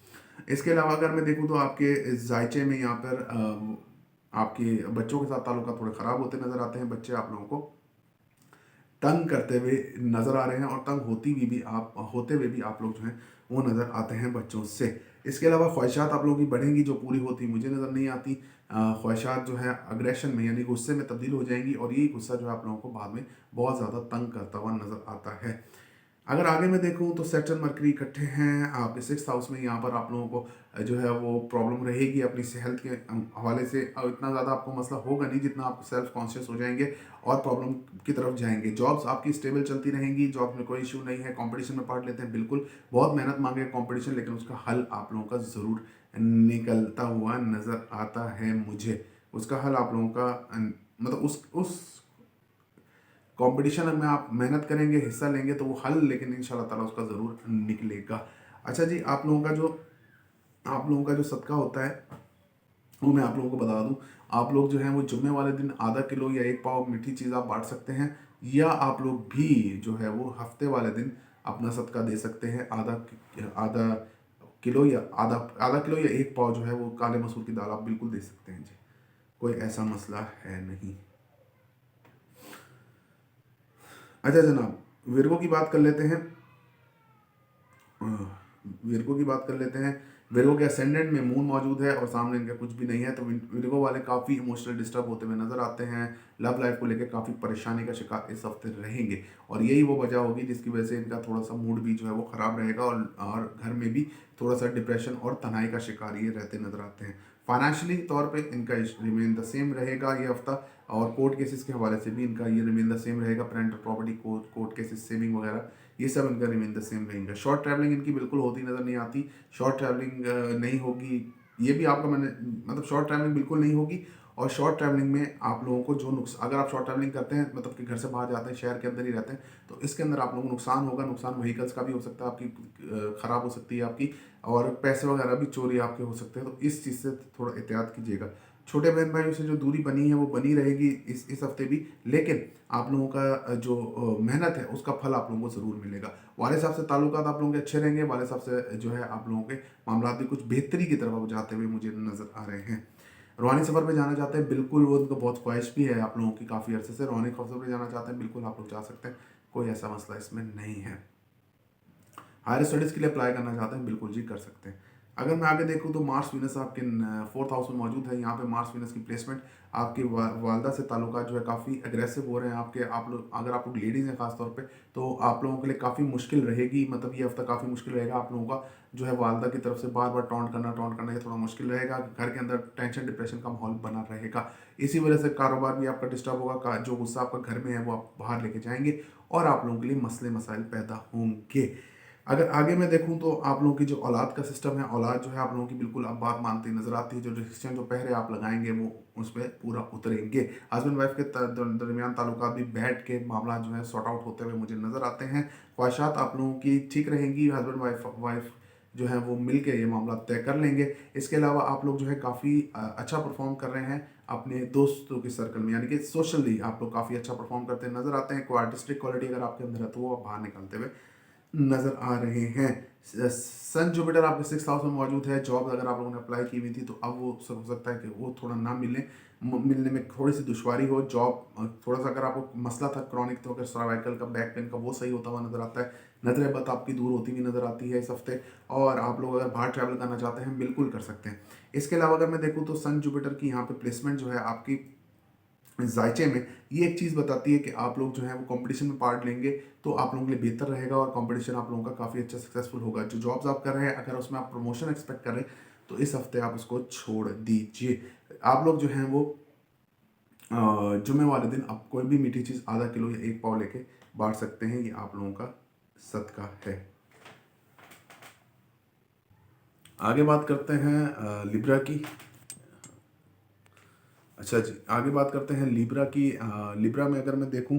इसके अलावा अगर मैं देखूँ तो आपके जायचे में यहाँ पर आपके बच्चों के साथ ताल्लुकात थोड़े ख़राब होते नज़र आते हैं। बच्चे आप लोगों को तंग करते हुए नज़र आ रहे हैं और तंग होते हुए भी आप लोग जो हैं वो नज़र आते हैं बच्चों से। इसके अलावा ख्वाहिशात आप लोगों की बढ़ेंगी, जो पूरी होती मुझे नज़र नहीं आती। ख्वाहिशात जो है अग्रेशन में यानी गुस्से में तब्दील हो जाएंगी और यही गुस्सा जो है आप लोगों को बाद में बहुत ज़्यादा तंग करता हुआ नज़र आता है। अगर आगे मैं देखूं तो सैटर्न मरकरी इकट्ठे हैं आपके 6th हाउस में। यहाँ पर आप लोगों को जो है वो प्रॉब्लम रहेगी अपनी सेहत के हवाले से। इतना ज़्यादा आपको मसला होगा नहीं जितना आप सेल्फ कॉन्शियस हो जाएंगे और प्रॉब्लम की तरफ जाएंगे। जॉब्स आपकी स्टेबल चलती रहेंगी, जॉब में कोई इशू नहीं है। कंपटीशन में पार्ट लेते हैं, बिल्कुल बहुत मेहनत मांगे कंपटीशन, लेकिन उसका हल आप लोगों का ज़रूर निकलता हुआ नज़र आता है मुझे। उसका हल आप लोगों का मतलब उस कंपटीशन में आप मेहनत करेंगे, हिस्सा लेंगे तो वो हल लेकिन इंशाल्लाह ताला उसका ज़रूर निकलेगा। अच्छा जी, आप लोगों का जो सदका होता है वो मैं आप लोगों को बता दूं। आप लोग जो हैं वो जुम्मे वाले दिन आधा किलो या 1 पाव मीठी चीज़ आप बांट सकते हैं, या आप लोग भी जो है वो हफ्ते वाले दिन अपना सदका दे सकते हैं। आधा किलो या आधा आधा किलो या 1 पाव जो है वो काले मसूर की दाल आप बिल्कुल दे सकते हैं जी, कोई ऐसा मसला है नहीं। अच्छा जनाब, विरगो की बात कर लेते हैं। विरगो की बात कर लेते हैं। विरगो के असेंडेंट में मून मौजूद है और सामने इनका कुछ भी नहीं है, तो विरगो वाले काफ़ी इमोशनल डिस्टर्ब होते हुए नजर आते हैं। लव लाइफ को लेकर काफ़ी परेशानी का शिकार इस हफ्ते रहेंगे और यही वो वजह होगी जिसकी वजह से इनका थोड़ा सा मूड भी जो है वो ख़राब रहेगा और घर में भी थोड़ा सा डिप्रेशन और तनाई का शिकार ये रहते नजर आते हैं। फाइनेंशियली तौर पे इनका रिमेन द सेम रहेगा ये हफ्ता, और कोर्ट केसेस के हवाले से भी इनका ये रिमेन द सेम रहेगा। Parental property court cases, saving वगैरह ये सब इनका रिमेन द सेम रहेंगे। शॉर्ट ट्रैवलिंग इनकी बिल्कुल होती नज़र नहीं आती। शॉर्ट ट्रैवलिंग नहीं होगी, ये भी आपका मैंने मतलब शॉर्ट ट्रैवलिंग बिल्कुल नहीं होगी और शॉर्ट ट्रैवलिंग में आप लोगों को जो नुकसान, अगर आप शॉर्ट ट्रैवलिंग करते हैं मतलब कि घर से बाहर जाते हैं, शहर के अंदर ही रहते हैं, तो इसके अंदर आप लोगों को नुकसान होगा। नुकसान व्हीकल्स का भी हो सकता है, आपकी ख़राब हो सकती है आपकी, और पैसे वगैरह भी चोरी आपके हो सकते हैं। तो इस चीज़ से थोड़ा एहतियात कीजिएगा। छोटे बहन भाइयों से जो दूरी बनी है वो बनी रहेगी इस हफ्ते भी, लेकिन आप लोगों का जो मेहनत है उसका फल आप लोगों को ज़रूर मिलेगा। वाले साहब से ताल्लुकात आप लोगों के अच्छे रहेंगे। वाले साहब से जो है आप लोगों के मामला भी कुछ बेहतरी की तरफ जाते हुए मुझे नज़र आ रहे हैं। रूहानी सफ़र पे जाना चाहते हैं, बिल्कुल वो उनको बहुत ख्वाहिश भी है आप लोगों की काफ़ी अरसे से। रूहानी सफ़र पे जाना चाहते हैं, बिल्कुल आप लोग जा सकते हैं, कोई ऐसा मसला इसमें नहीं है। हायर स्टडीज़ के लिए अप्लाई करना चाहते हैं, बिल्कुल जी कर सकते हैं। अगर मैं आगे देखूँ तो मार्स वीनस आपके 4th हाउस में मौजूद है। यहाँ पे मार्स वीनस की प्लेसमेंट आपकी वालदा से ताल्लुकात जो है काफ़ी अग्रेसिव हो रहे हैं आपके। आप लोग, अगर आप लोग लेडीज़ हैं खासतौर पे, तो आप लोगों के लिए काफ़ी मुश्किल रहेगी, मतलब ये हफ्ता काफ़ी मुश्किल रहेगा आप लोगों का। जो है वालदा की तरफ से बार बार टॉन्ट करना ये थोड़ा मुश्किल रहेगा। घर के अंदर टेंशन डिप्रेशन का माहौल बना रहेगा। इसी वजह से कारोबार भी आपका डिस्टर्ब होगा। जो गुस्सा आपका घर में है वो आप बाहर लेके जाएंगे और आप लोगों के लिए मसले मसाइल पैदा होंगे। अगर आगे मैं देखूं तो आप लोगों की जो औलाद का सिस्टम है, औलाद जो है आप लोगों की बिल्कुल अब बात मानती नजर आती है। जो डिसीजन जो पहरे आप लगाएंगे वो उस पर पूरा उतरेंगे। हस्बैंड वाइफ के दरमियान ताल्लुकात भी बैठ के मामला जो है सॉर्ट आउट होते हुए मुझे नजर आते हैं। ख्वाहिशात आप लोगों की ठीक रहेंगी। हस्बैंड वाइफ जो है वो मिल के ये मामला तय कर लेंगे। इसके अलावा आप लोग जो है काफ़ी अच्छा परफॉर्म कर रहे हैं अपने दोस्तों के सर्कल में, यानी कि सोशली आप लोग काफ़ी अच्छा परफॉर्म करते नजर आते हैं। कोई आर्टिस्टिक क्वालिटी अगर आपके अंदर है तो वो आप बाहर निकलते हुए नजर आ रहे हैं। सन जुपिटर आपके 6th हाउस में मौजूद है। जॉब अगर आप लोगों ने अप्लाई की हुई थी तो अब वो हो सकता है कि वो थोड़ा ना मिलने में थोड़ी सी दुश्वारी हो। जॉब थोड़ा सा अगर आपको मसला था क्रॉनिक, तो अगर सर्वाइकल का, बैक पेन का, वो सही होता हुआ नजर आता है। नजर बद आपकी दूर होती हुई नजर आती है इस हफ्ते। और आप लोग अगर बाहर ट्रैवल करना चाहते हैं बिल्कुल कर सकते हैं। इसके अलावा अगर मैं देखूँ तो सन जुपिटर की यहाँ पे प्लेसमेंट जो है आपकी जायचे में, ये एक चीज़ बताती है कि आप लोग जो है वो कंपटीशन में पार्ट लेंगे तो आप लोगों के लिए बेहतर रहेगा और कंपटीशन आप लोगों का काफ़ी अच्छा सक्सेसफुल होगा। जो जॉब्स आप कर रहे हैं अगर उसमें आप प्रमोशन एक्सपेक्ट कर रहे हैं तो इस हफ्ते आप उसको छोड़ दीजिए। आप लोग जो हैं वो जुमे वाले दिन आप कोई भी मीठी चीज़ आधा किलो या 1 पाव लेके बांट सकते हैं। ये आप लोगों का सदका है। आगे बात करते हैं लिब्रा की। अच्छा जी, आगे बात करते हैं लिब्रा की। लिब्रा में अगर मैं देखूं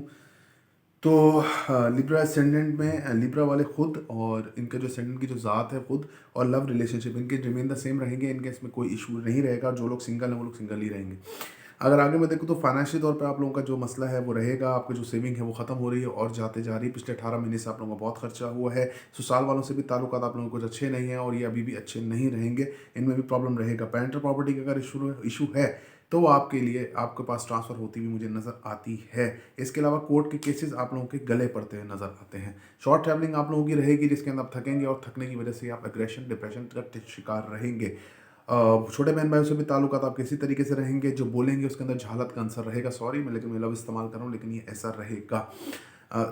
तो लिब्रा एसेंडेंट में लिब्रा वाले खुद और इनका जो एसेंडेंट की जो ज़ात है खुद और लव रिलेशनशिप इनके रिमेन द सेम रहेंगे। इनके इसमें कोई इशू नहीं रहेगा। जो लोग सिंगल हैं वो लोग सिंगल ही रहेंगे। अगर आगे मैं देखूँ तो फाइनेंशियल तौर पे आप लोगों का जो मसला है वो रहेगा। आपका जो सेविंग है वो ख़त्म हो रही है और जाते जा रही है। पिछले 18 महीने से आप लोगों का बहुत खर्चा हुआ है। ससुराल वालों से भी ताल्लुकात आप लोगों को कुछ अच्छे नहीं हैं और ये अभी भी अच्छे नहीं रहेंगे। इनमें भी प्रॉब्लम रहेगा। पेरेंटल प्रॉपर्टी का अगर इशू है तो वो आपके लिए आपके पास ट्रांसफ़र होती हुई मुझे नज़र आती है। इसके अलावा कोर्ट के केसेस आप लोगों के गले पड़ते हुए नज़र आते हैं। शॉर्ट ट्रैवलिंग आप लोगों की रहेगी जिसके अंदर आप थकेंगे और थकने की वजह से आप एग्रेशन डिप्रेशन का शिकार रहेंगे। छोटे बहन भाइयों से भी ताल्लुकात आप किसी तरीके से रहेंगे। जो बोलेंगे उसके अंदर जहालत का आंसर रहेगा। सॉरी मैं, लेकिन मैं लव इस्तेमाल कर रहा हूँ, लेकिन ये ऐसा रहेगा।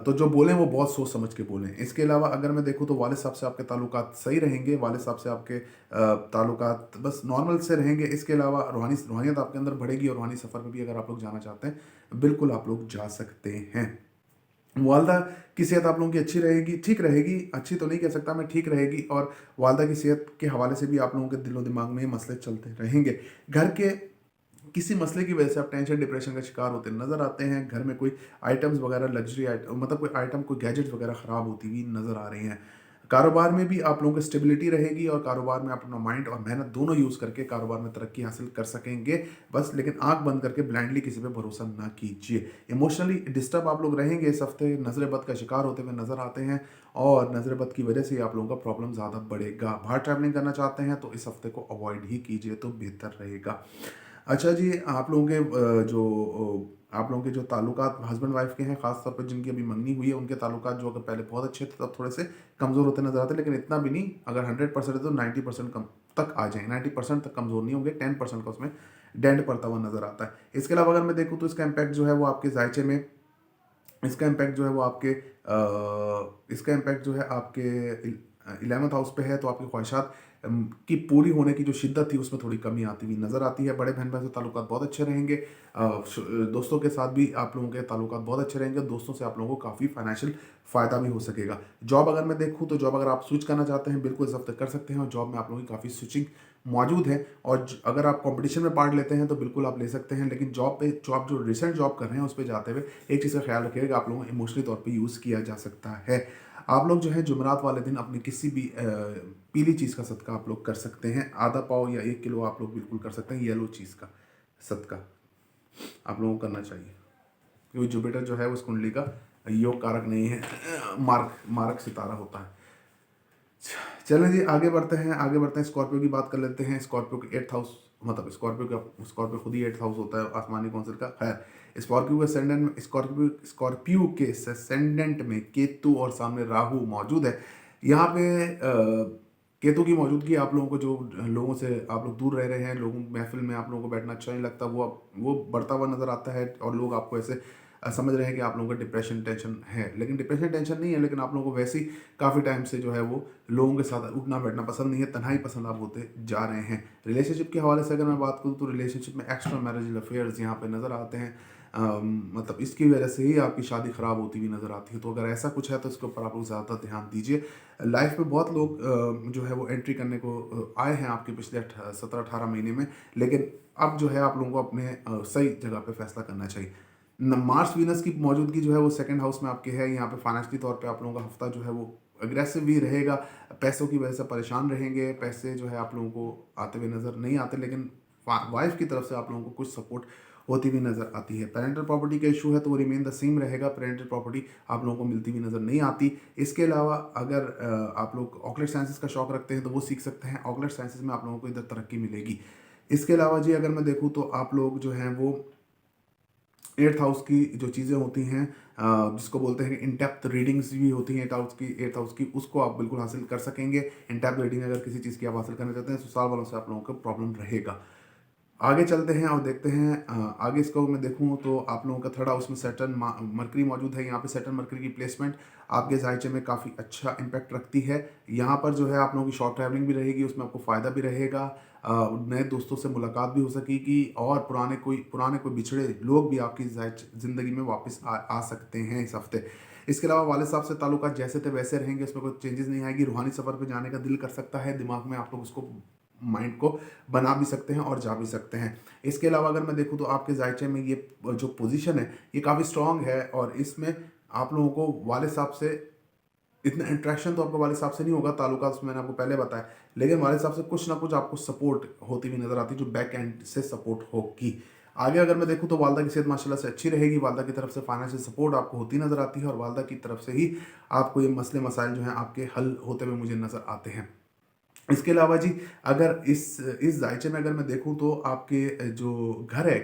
तो जो बोलें वो बहुत सोच समझ के बोलें। इसके अलावा अगर मैं देखूँ तो वालिद साहब से आपके ताल्लुकात सही रहेंगे। वालिद साहब से आपके ताल्लुकात बस नॉर्मल से रहेंगे। इसके अलावा रूहानियत आपके अंदर बढ़ेगी और रूहानी सफ़र में भी अगर आप लोग जाना चाहते हैं बिल्कुल आप लोग जा सकते हैं। वालदा की सेहत आप लोगों की अच्छी रहेगी, ठीक रहेगी, अच्छी तो नहीं कह सकता मैं, ठीक रहेगी। और वालदा की सेहत के हवाले से भी आप लोगों के दिलो दिमाग में ये मसले चलते रहेंगे। घर के किसी मसले की वजह से आप टेंशन डिप्रेशन का शिकार होते नजर आते हैं। घर में कोई आइटम्स वगैरह लग्जरी आइटम, मतलब कोई आइटम, कोई गैजेट्स वगैरह ख़राब होती हुई नजर आ रही हैं। कारोबार में भी आप लोगों की स्टेबिलिटी रहेगी और कारोबार में आप अपना माइंड और मेहनत दोनों यूज़ करके कारोबार में तरक्की हासिल कर सकेंगे। बस लेकिन आंख बंद करके ब्लाइंडली किसी पे भरोसा ना कीजिए। इमोशनली डिस्टर्ब आप लोग रहेंगे इस हफ्ते। नजर बद का शिकार होते हुए नजर आते हैं और नजर बद की वजह से आप लोगों का प्रॉब्लम ज़्यादा बढ़ेगा। बाहर ट्रैवलिंग करना चाहते हैं तो इस हफ्ते को अवॉइड ही कीजिए तो बेहतर रहेगा। अच्छा जी, आप लोगों के आप लोगों के जो ताल्लुकात हस्बैंड वाइफ के हैं, ख़ास तौर पर जिनकी अभी मंगनी हुई है, उनके ताल्लुकात जो अगर पहले बहुत अच्छे थे तब थोड़े से कमज़ोर होते नजर आते हैं, लेकिन इतना भी नहीं। अगर 100% है तो 90% कम तक आ जाएँ। 90% तक कमज़ोर नहीं होंगे, 10% का उसमें डेंट पड़ता हुआ नजर आता है। इसके अलावा अगर मैं देखूँ तो इसका इम्पैक्ट जो है वो आपके जायचे में, इसका इम्पैक्ट जो है वो आपके इसका इम्पैक्ट जो है आपके 11th हाउस पे है। तो आपकी ख्वाहिशात की पूरी होने की जो शिद्दत थी उसमें थोड़ी कमी आती हुई नज़र आती है। बड़े बहन भाई से ताल्लुकात बहुत अच्छे रहेंगे। दोस्तों के साथ भी आप लोगों के ताल्लुकात बहुत अच्छे रहेंगे। दोस्तों से आप लोगों को काफ़ी फाइनेंशियल फ़ायदा भी हो सकेगा। जॉब अगर मैं देखूँ तो जॉब अगर आप स्विच करना चाहते हैं बिल्कुल इस हफ्ते कर सकते हैं और जॉब में आप लोगों की काफ़ी स्विचिंग मौजूद है। और अगर आप कंपटीशन में पार्ट लेते हैं तो बिल्कुल आप ले सकते हैं, लेकिन जॉब पे जो आप जो रिसेंट जॉब कर रहे हैं उस पे जाते हुए एक चीज़ का ख्याल रखिएगा कि आप लोगों को इमोशनली तौर पे यूज़ किया जा सकता है। आप लोग जो है जुमेरात वाले दिन अपनी किसी भी पीली चीज़ का सदका आप लोग कर सकते हैं। आधा पाव या 1 किलो आप लोग बिल्कुल कर सकते हैं येलो चीज़ का सदका आप लोगों को करना चाहिए, क्योंकि जुपिटर जो है उस कुंडली का योग कारक नहीं है, मार्क मार्क सितारा होता है। चलें जी, आगे बढ़ते हैं स्कॉर्पियो की बात कर लेते हैं। स्कॉर्पियो के 8th हाउस, मतलब स्कॉर्पियो खुद ही 8th हाउस होता है आसमानी कौंसिल का। खैर, स्कॉर्पियो के असेंडेंट में केतु और सामने राहु मौजूद है। यहाँ पे केतु की मौजूदगी आप लोगों को, जो लोगों से आप लोग दूर रह रहे हैं, लोगों महफिल में आप लोगों को बैठना अच्छा नहीं लगता, वो बढ़ता हुआ नज़र आता है। और लोग आपको ऐसे समझ रहे हैं कि आप लोगों का डिप्रेशन टेंशन है, लेकिन डिप्रेशन टेंशन नहीं है, लेकिन आप लोगों को वैसे ही काफ़ी टाइम से जो है वो लोगों के साथ उठना बैठना पसंद नहीं है, तन्हाई पसंद आप होते जा रहे हैं। रिलेशनशिप के हवाले से अगर मैं बात करूँ तो रिलेशनशिप में एक्स्ट्रा मैरिजल अफेयर्स यहाँ पे नज़र आते हैं। मतलब इसकी वजह से ही आपकी शादी ख़राब होती हुई नज़र आती है। तो अगर ऐसा कुछ है तो इसके ऊपर आप लोग ज़्यादा ध्यान दीजिए। लाइफ में बहुत लोग जो है वो एंट्री करने को आए हैं आपके पिछले 17-18 महीने में, लेकिन अब जो है आप लोगों को अपने सही जगह पे फैसला करना चाहिए। मार्स वीनस की मौजूदगी जो है वो सेकंड हाउस में आपके है। यहाँ पे फाइनेंशियली तौर पे आप लोगों का हफ्ता जो है वो अग्रेसिव भी रहेगा, पैसों की वजह से परेशान रहेंगे, पैसे जो है आप लोगों को आते हुए नज़र नहीं आते, लेकिन वाइफ की तरफ से आप लोगों को कुछ सपोर्ट होती हुई नज़र आती है। पेरेंटल प्रॉपर्टी का इशू है तो वो रिमेन द सेम रहेगा, पेरेंटल प्रॉपर्टी आप लोगों को मिलती हुई नज़र नहीं आती। इसके अलावा अगर आप लोग ऑकलेट साइंसेस का शौक रखते हैं तो वो सीख सकते हैं, ऑकलेट साइंसेस में आप लोगों को इधर तरक्की मिलेगी। इसके अलावा जी अगर मैं देखूँ तो आप लोग जो हैं वो 8th हाउस की जो चीज़ें होती हैं, जिसको बोलते हैं इन डेप्थ रीडिंग्स भी होती हैं 8th हाउस की, उसको आप बिल्कुल हासिल कर सकेंगे। इन डेप्थ रीडिंग अगर किसी चीज़ की आप हासिल करना चाहते हैं तो साल वालों से आप लोगों को प्रॉब्लम रहेगा। आगे चलते हैं और देखते हैं। आगे इसको मैं देखूँ तो आप लोगों का थर्ड हाउस में सैटर्न मरकरी मौजूद है। यहाँ पे सैटर्न मरकरी की प्लेसमेंट आपके जायचे में काफ़ी अच्छा इम्पैक्ट रखती है। यहाँ पर जो है आप लोगों की शॉर्ट ट्रैवलिंग भी रहेगी, उसमें आपको फ़ायदा भी रहेगा, नए दोस्तों से मुलाकात भी हो सकेगी, और पुराने कोई बिछड़े लोग भी आपकी ज़िंदगी में वापस आ सकते हैं इस हफ्ते। इसके अलावा वाले साहब से ताल्लुकात जैसे थे वैसे रहेंगे, उसमें कोई चेंजेस नहीं आएगी। रूहानी सफ़र पे जाने का दिल कर सकता है, दिमाग में आप लोग उसको माइंड को बना भी सकते हैं और जा भी सकते हैं। इसके अलावा अगर मैं देखूँ तो आपके जायचे में ये जो पोजीशन है ये काफ़ी स्ट्रांग है, और इसमें आप लोगों को वाले साहब से इतना इंट्रैक्शन तो आपको वाले साहब से नहीं होगा, ताल्लुकात मैंने आपको पहले बताया, लेकिन वाले साहब से कुछ ना कुछ आपको सपोर्ट होती हुई नज़र आती है, जो बैक एंड से सपोर्ट होगी। आगे अगर मैं देखूँ तो वालदा की सेहत माशाल्लाह से अच्छी रहेगी, वालदा की तरफ से फाइनेंशियल सपोर्ट आपको होती नज़र आती है, और वालदा की तरफ से ही आपको ये मसले मसाइल जो हैं आपके हल होते हुए मुझे नज़र आते हैं। इसके अलावा जी अगर इस जायचे में अगर मैं देखूं तो आपके जो घर है,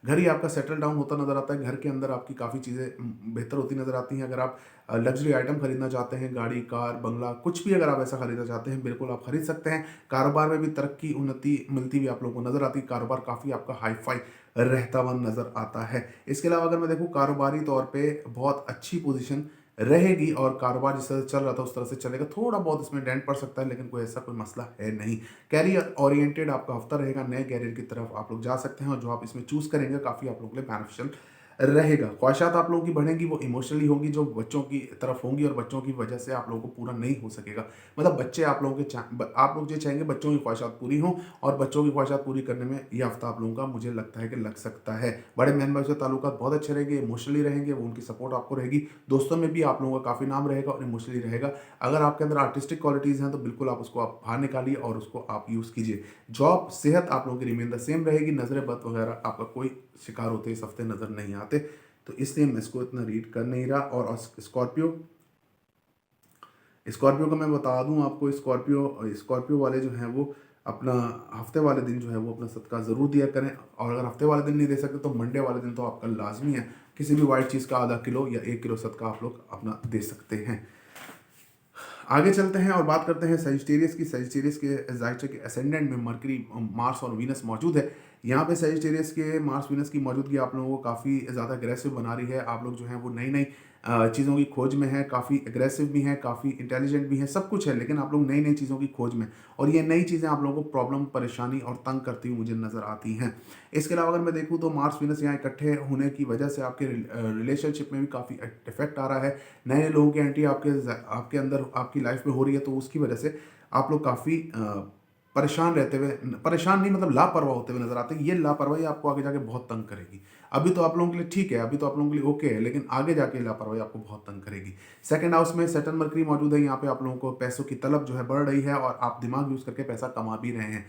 घर ही आपका सेटल डाउन होता नज़र आता है। घर के अंदर आपकी काफ़ी चीज़ें बेहतर होती नज़र आती हैं। अगर आप लग्जरी आइटम खरीदना चाहते हैं, गाड़ी कार बंगला कुछ भी अगर आप ऐसा खरीदना चाहते हैं, बिल्कुल आप खरीद सकते हैं। कारोबार में भी तरक्की उन्नति मिलती हुई आप लोगों को नज़र आती है, कारोबार काफ़ी आपका हाई फाई रहता हुआ नज़र आता है। इसके अलावा अगर मैं देखूँ कारोबारी तौर पर बहुत अच्छी पोजिशन रहेगी, और कारोबार जिस तरह से चल रहा था उस तरह से चलेगा। थोड़ा बहुत इसमें डेंट पड़ सकता है, लेकिन कोई ऐसा कोई मसला है नहीं। कैरियर ओरिएंटेड आपका हफ्ता रहेगा, नए कैरियर की तरफ आप लोग जा सकते हैं, और जो आप इसमें चूज़ करेंगे काफ़ी आप लोगों के लिए बेनिफिशियल रहेगा। ख्वाहिशात आप लोगों की बढ़ेंगी, वो इमोशनली होंगी, जो बच्चों की तरफ होंगी, और बच्चों की वजह से आप लोगों को पूरा नहीं हो सकेगा। मतलब बच्चे आप लोगों के आप लोग ये चाहेंगे बच्चों की ख्वाहिशात पूरी हों, और बच्चों की ख्वाहिशात पूरी करने में ये हफ्ता आप लोगों का मुझे लगता है कि लग सकता है। बड़े बहन भाई से ताल्लुकात बहुत अच्छे रहेंगे, इमोशनली रहेंगे, वो उनकी सपोर्ट आपको रहेगी। दोस्तों में भी आप लोगों का काफ़ी नाम रहेगा और इमोशनली रहेगा। अगर आपके अंदर आर्टिस्टिक क्वालिटीज़ हैं तो बिल्कुल आप उसको आप बाहर निकालिए और उसको आप यूज़ कीजिए। जॉब सेहत आप लोगों की रिमेन द सेम रहेगी, नज़र बद वगैरह आपका कोई शिकार होते इस हफ्ते नज़र नहीं आते, तो इसलिए मैं इसको इतना रीड कर नहीं रहा। और स्कॉर्पियो का मैं बता दूं आपको, स्कॉर्पियो वाले जो हैं वो अपना हफ्ते वाले दिन जो है वो अपना सदका ज़रूर दिया करें, और अगर हफ्ते वाले दिन नहीं दे सकते तो मंडे वाले दिन तो आपका लाजमी है किसी भी वाइट चीज़ का आधा किलो या 1 किलो सदका आप लोग अपना दे सकते हैं। आगे चलते हैं और बात करते हैं सेजिटेरियस की। सेजिटेरियस के जायचे के असेंडेंट में मरकरी मार्स और वीनस मौजूद है। यहाँ पे सेजिटेरियस के मार्स वीनस की मौजूदगी आप लोगों को काफ़ी ज़्यादा अग्रेसिव बना रही है। आप लोग जो हैं वो नई नई चीज़ों की खोज में हैं, काफ़ी अग्रेसिव भी हैं, काफ़ी इंटेलिजेंट भी हैं, सब कुछ है, लेकिन आप लोग नई नई चीज़ों की खोज में, और ये नई चीज़ें आप लोगों को प्रॉब्लम परेशानी और तंग करती हुई मुझे नज़र आती हैं। इसके अलावा अगर मैं देखूँ तो मार्स वीनस यहाँ इकट्ठे होने की वजह से आपके रिलेशनशिप में भी काफ़ी इफेक्ट आ रहा है। नए नए लोगों की एंट्री आपके अंदर आपकी लाइफ में हो रही है, तो उसकी वजह से आप लोग काफ़ी परेशान रहते हुए, परेशान नहीं मतलब लापरवाह होते हुए नजर आते हैं। ये लापरवाही आपको आगे जाके बहुत तंग करेगी। अभी तो आप लोगों के लिए ठीक है, अभी तो आप लोगों के लिए ओके है, लेकिन आगे जाके लापरवाही आपको बहुत तंग करेगी। सेकंड हाउस में सैटर्न मरकरी मौजूद है, यहाँ पे आप लोगों को पैसों की तलब जो है बढ़ रही है और आप दिमाग यूज करके पैसा कमा भी रहे हैं।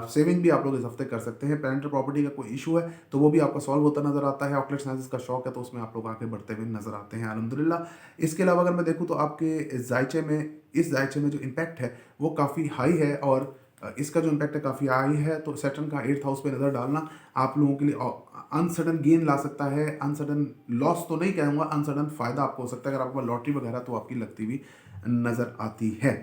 सेविंग भी आप लोग इस हफ्ते कर सकते हैं। पेरेंटल प्रॉपर्टी का कोई इशू है तो वो भी आपका सॉल्व होता नजर आता है। ऑकलेट साइंसेस का शौक है तो उसमें आप लोग आगे बढ़ते हुए नजर आते हैं अल्हम्दुलिल्लाह। इसके अलावा अगर मैं देखूँ तो आपके जायचे में, इस जायचे में जो इम्पैक्ट है वो काफ़ी हाई है और इसका जो इम्पैक्ट है काफ़ी हाई है। तो सैटर्न का 8th हाउस पे नज़र डालना आप लोगों के लिए अनसडन गेन ला सकता है। अनसडन लॉस तो नहीं कहूँगा, अनसडन फ़ायदा आपको हो सकता है। अगर आपको लॉटरी वगैरह तो आपकी लगती हुई नज़र आती है।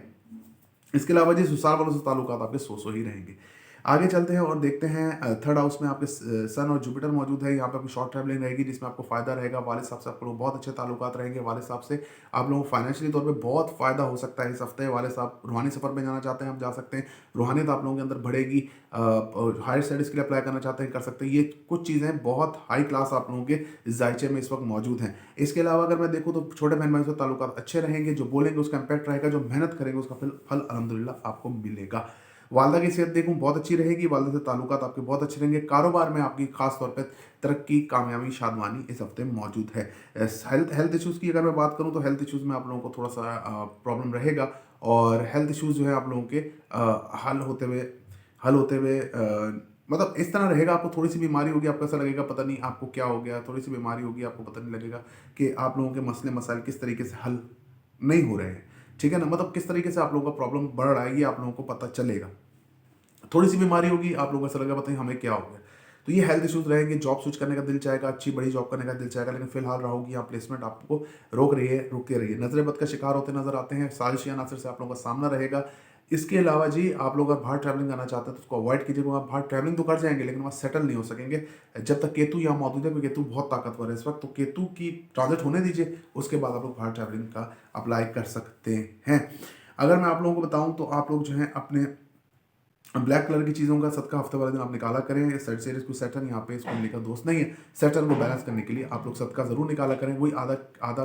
इसके अलावा जी ससुराल वालों से ताल्लुकात आपके सो ही रहेंगे। आगे चलते हैं और देखते हैं थर्ड हाउस में आपके सन और जुपिटर मौजूद है। यहाँ पे आपकी शॉर्ट ट्रैवलिंग रहेगी जिसमें आपको फायदा रहेगा। वालिद साहब से आप लोग बहुत अच्छे ताल्लुकात रहेंगे। वालिद साहब से आप लोगों को फाइनेंशियली तौर पे बहुत फ़ायदा हो सकता है इस हफ्ते। वालिद साहब रूहानी सफ़र में जाना चाहते हैं आप जा सकते हैं। रूहानियत आप लोगों के अंदर बढ़ेगी। हायर स्टडीज़ के लिए अप्लाई करना चाहते हैं कर सकते हैं। ये कुछ चीज़ें बहुत हाई क्लास आप लोगों के जायचे में इस वक्त मौजूद हैं। इसके अलावा अगर मैं देखूँ तो छोटे बहन भाई से ताल्लुकात अच्छे रहेंगे। जो बोलेंगे उसका इम्पैक्ट रहेगा, जो मेहनत करेंगे उसका फल अल्हम्दुलिल्लाह आपको मिलेगा। वालदा की सेहत देखूं बहुत अच्छी रहेगी। वालदा से ताल्लुकात आपके बहुत अच्छे रहेंगे। कारोबार में आपकी खास तौर पे तरक्की, कामयाबी, शादमानी इस हफ्ते मौजूद है। हेल्थ इश्यूज़ की अगर मैं बात करूं तो हेल्थ इश्यूज़ में आप लोगों को थोड़ा सा प्रॉब्लम रहेगा और हेल्थ इश्यूज़ जो है आप लोगों के हल होते हुए मतलब इस तरह रहेगा। आपको थोड़ी सी बीमारी होगी, आपको ऐसा लगेगा पता नहीं आपको क्या हो गया। थोड़ी सी बीमारी होगी, आपको पता नहीं लगेगा कि आप लोगों के मसले मसाइल किस तरीके से हल नहीं हो रहे हैं। ठीक है ना, मतलब किस तरीके से आप लोगों का प्रॉब्लम बढ़ रहा है ये आप लोगों को पता चलेगा। थोड़ी सी बीमारी होगी, आप लोगों को ऐसा लगेगा पता नहीं हमें क्या हो गया। तो ये हेल्थ इश्यूज रहेंगे। जॉब स्विच करने का दिल चाहेगा, अच्छी बड़ी जॉब करने का दिल चाहेगा, लेकिन फिलहाल रहोगी यहाँ प्लेसमेंट आपको रोक रही है, रुकते रहिए। नजर बद का शिकार होते नजर आते हैं। साजिशी अनासर से आप लोगों का सामना रहेगा। इसके अलावा जी आप लोग अगर बाहर ट्रैवलिंग करना चाहते हैं तो उसको अवॉइड कीजिए। आप बाहर ट्रैवलिंग तो कर जाएंगे लेकिन वहाँ सेटल नहीं हो सकेंगे जब तक केतु यहाँ मौजूद है, क्योंकि केतु बहुत ताकतवर है इस वक्त। तो केतु की ट्रांजिट होने दीजिए, उसके बाद आप लोग बाहर ट्रैवलिंग का अप्लाई कर सकते हैं। अगर मैं आप लोगों को बताऊं तो आप लोग जो हैं अपने ब्लैक कलर की चीज़ों का सदका हफ्ते वाले दिन आप निकाला करें। सेट सीरीज को सैटर्न यहाँ पे इसको लेकर दोस्त नहीं है। सैटर्न को बैलेंस करने के लिए आप लोग सदका ज़रूर निकाला करें। वही आधा आधा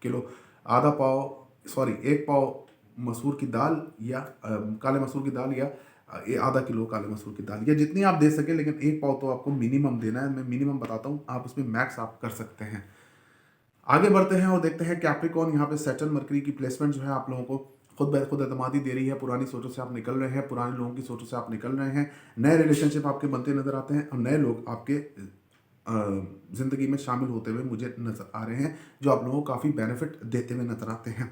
किलो, आधा पाव, सॉरी 1 पाव मसूर की दाल या काले मसूर की दाल या आधा किलो काले मसूर की दाल या जितनी आप दे सकें, लेकिन 1 पाव तो आपको मिनिमम देना है। मैं मिनिमम बताता हूँ, आप उसमें मैक्स आप कर सकते हैं। आगे बढ़ते हैं और देखते हैं कैप्रिकॉर्न यहाँ पे सैटर्न मरकरी की प्लेसमेंट जो है आप लोगों को खुद ब खुद एतमादी दे रही है। पुरानी सोचों से आप निकल रहे हैं, पुराने लोगों की सोचों से आप निकल रहे हैं। नए रिलेशनशिप आपके बनते नजर आते हैं और नए लोग आपके ज़िंदगी में शामिल होते हुए मुझे नज़र आ रहे हैं, जो आप लोगों को काफ़ी बेनिफिट देते हुए नजर आते हैं।